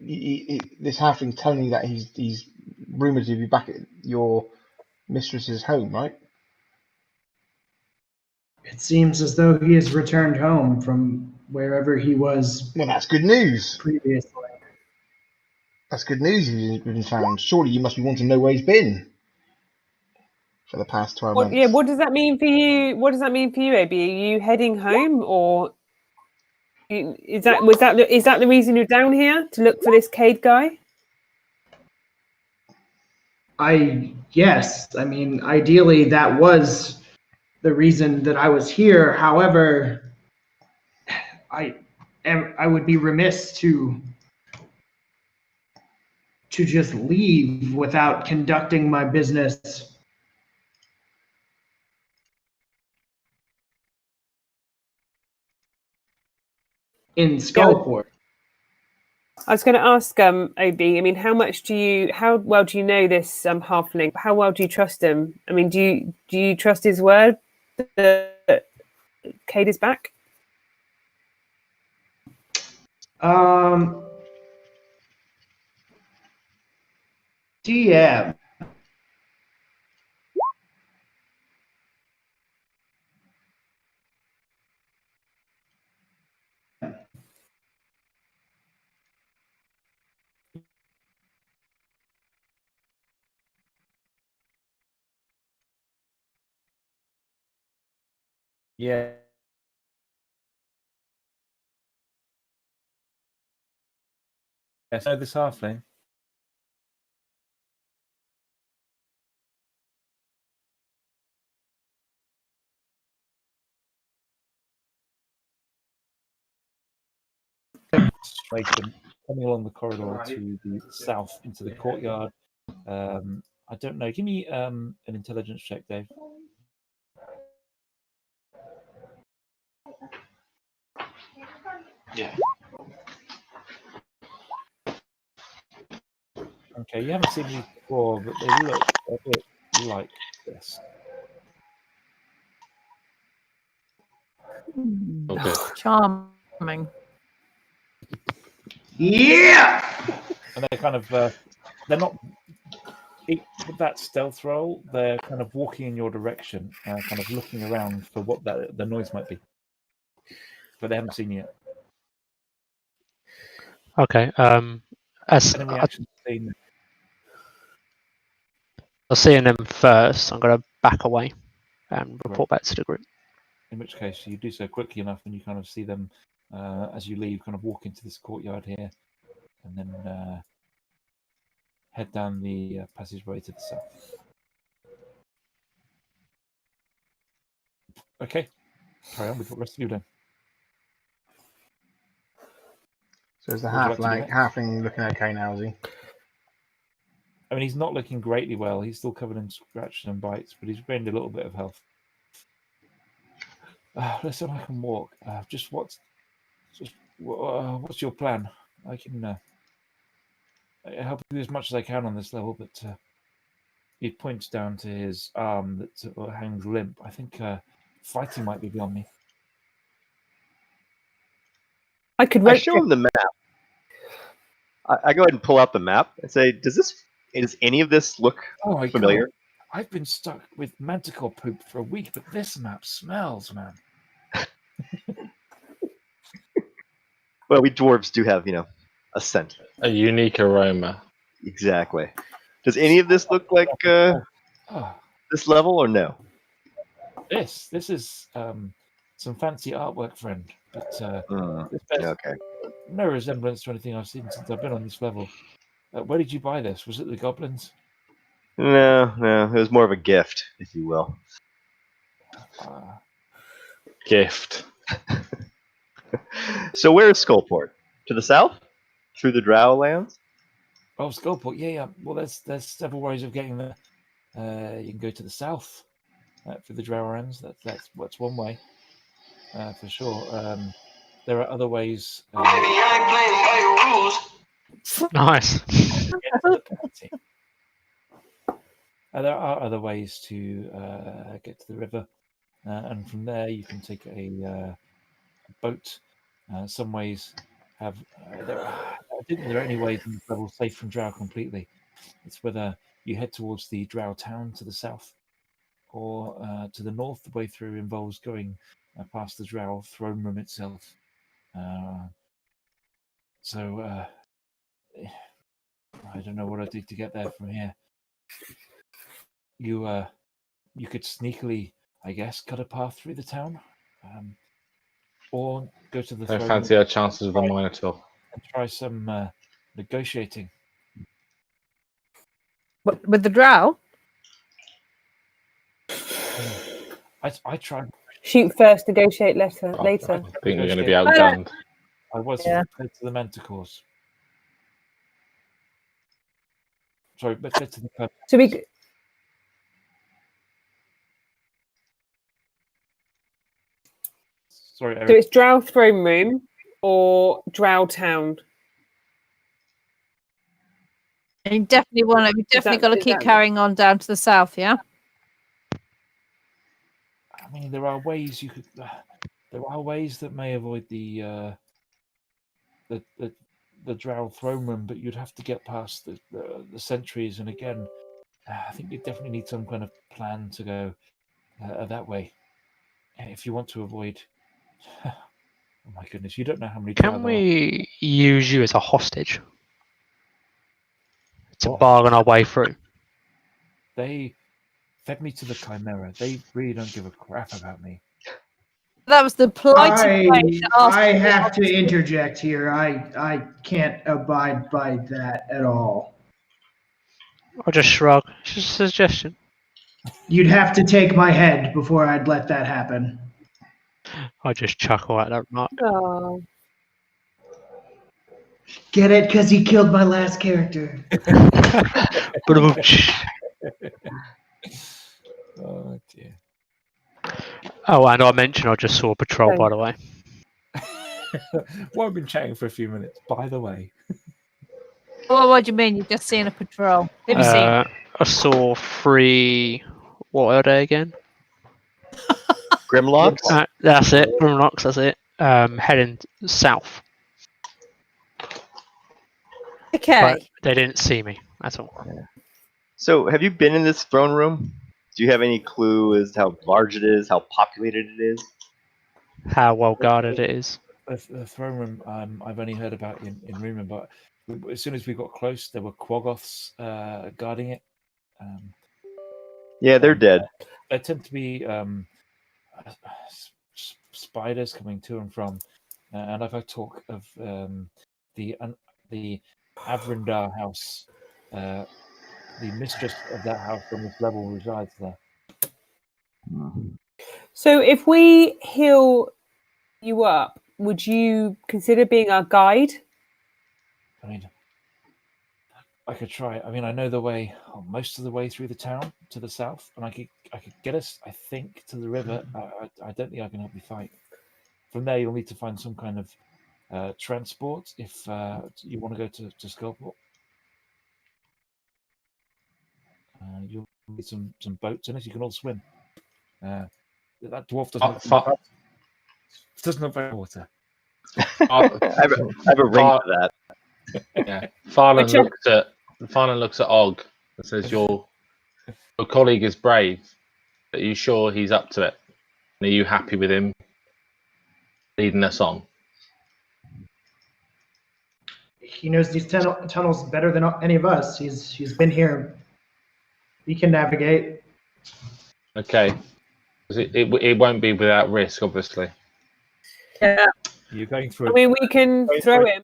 this halfling's telling you that he's rumored to be back at your mistress's home, right? It seems as though he has returned home from wherever he was Well, that's good news. previously. That's good news. He's been found. Surely you must be wanting to know where he's been for the past 12 months. Yeah, what does that mean for you? What does that mean for you, Obi? Are you heading home, or is that the reason you're down here to look for this Cade guy? Yes. I mean, ideally that was the reason that I was here. However, I would be remiss to just leave without conducting my business in Skullport. I was going to ask Obi. I mean, how well do you know this halfling? How well do you trust him? I mean, do you trust his word that Cade is back? DM. Yeah. Yeah, so this halfling. Straight coming along the corridor to the south into the courtyard. I don't know. Give me an intelligence check, Dave. Yeah. Okay, you haven't seen these before, but they look a bit like this. Okay. Charming. Yeah. And they're kind of they're not with that stealth roll. They're kind of walking in your direction, kind of looking around for what the noise might be, but they haven't seen you yet. Okay. As Any reaction seen? I'll see them first, I'm going to back away and report back to the group. In which case, you do so quickly enough, and you kind of see them as you leave, kind of walk into this courtyard here, and then head down the passageway to the south. Okay, carry on with what the rest of you doing. So is the Would you like to do halfling looking okay now, is he? I mean, he's not looking greatly well. He's still covered in scratches and bites, but he's gained a little bit of health. Listen, I can walk. What's your plan? I can help you as much as I can on this level, but he points down to his arm that hangs limp. I think fighting might be beyond me. I could I show him the map. I go ahead and pull out the map and say, does any of this look Oh my familiar? God. I've been stuck with manticore poop for a week, but this map smells, man. Well, we dwarves do have, a scent. A unique aroma. Exactly. Does any of this look like Oh, this level or no? this is some fancy artwork, friend, but this bears Okay. no resemblance to anything I've seen since I've been on this level. Where did you buy this? Was it the goblins? No, it was more of a gift, if you will. Gift. So where is Skullport? To the south? Through the Drow lands? Oh, Skullport. Yeah. Well, there's several ways of getting there. You can go to the south through the Drow-lands. That's one way for sure. There are other ways. Nice. There are other ways to get to the river, and from there you can take a boat. Some ways have. I don't think there are any ways in this level safe from Drow completely. It's whether you head towards the Drow town to the south, or to the north. The way through involves going past the Drow throne room itself. So I don't know what I did to get there from here. You could sneakily, I guess, cut a path through the town, or go to the Don't throne fancy room our chances with a Minotaur. and try some negotiating. With the drow? I tried. Shoot first, negotiate later. I Later. think we're going to be outgunned. I was Yeah. compared to the Manticores. Sorry, but compared to the So we. sorry, So Eric. it's Drow throne room or Drow town. And you definitely want to. We definitely got to is keep that- carrying on down to the south. Yeah. I mean, there are ways you could. There are ways that may avoid the Drow throne room, but you'd have to get past the sentries, and again, I think you definitely need some kind of plan to go that way if you want to avoid. Oh my goodness, you don't know how many. Drow Can there are. we use you as a hostage to What? bargain our way through? They fed me to the Chimera. They really don't give a crap about me. That was the politest way to ask. I have to interject here. I can't abide by that at all. I'll just shrug. It's just a suggestion. You'd have to take my head before I'd let that happen. I'll just chuckle at that remark. Oh. Get it? Because he killed my last character. Oh dear. Oh, and I mentioned I just saw a patrol, by the way. Well, I've been chatting for a few minutes. By the way, What do you mean? You've just seen a patrol? Have you seen? I saw 3. What are they again? Grimlocks? That's it. Grimlocks, that's it. Heading south. Okay. But they didn't see me at all. So, have you been in this throne room? Do you have any clue as to how large it is, how populated it is? How well guarded it is. the throne room I've only heard about in rumor, but as soon as we got close, there were Quaggoths guarding it. Yeah, they're dead. There tend to be spiders coming to and from, and I've had talk of the Avrindar house. The mistress of that house on this level resides there. So if we heal you up, would you consider being our guide? I mean, I could try. I mean, I know the way, most of the way through the town to the south, and I could get us, I think, to the river. I don't think I can help you fight. From there, you'll need to find some kind of transport if you want to go to Skullport. You'll need some boats in it. You can all swim. That dwarf doesn't have water. I have a ring for that. Yeah. Farland Which- looks at Og and says, "Your colleague is brave. Are you sure he's up to it? And are you happy with him leading us on?" He knows these tunnels better than any of us. He's been here. He can navigate. Okay. 'Cause it won't be without risk, obviously. Yeah. You're going through. I mean, we can throw him.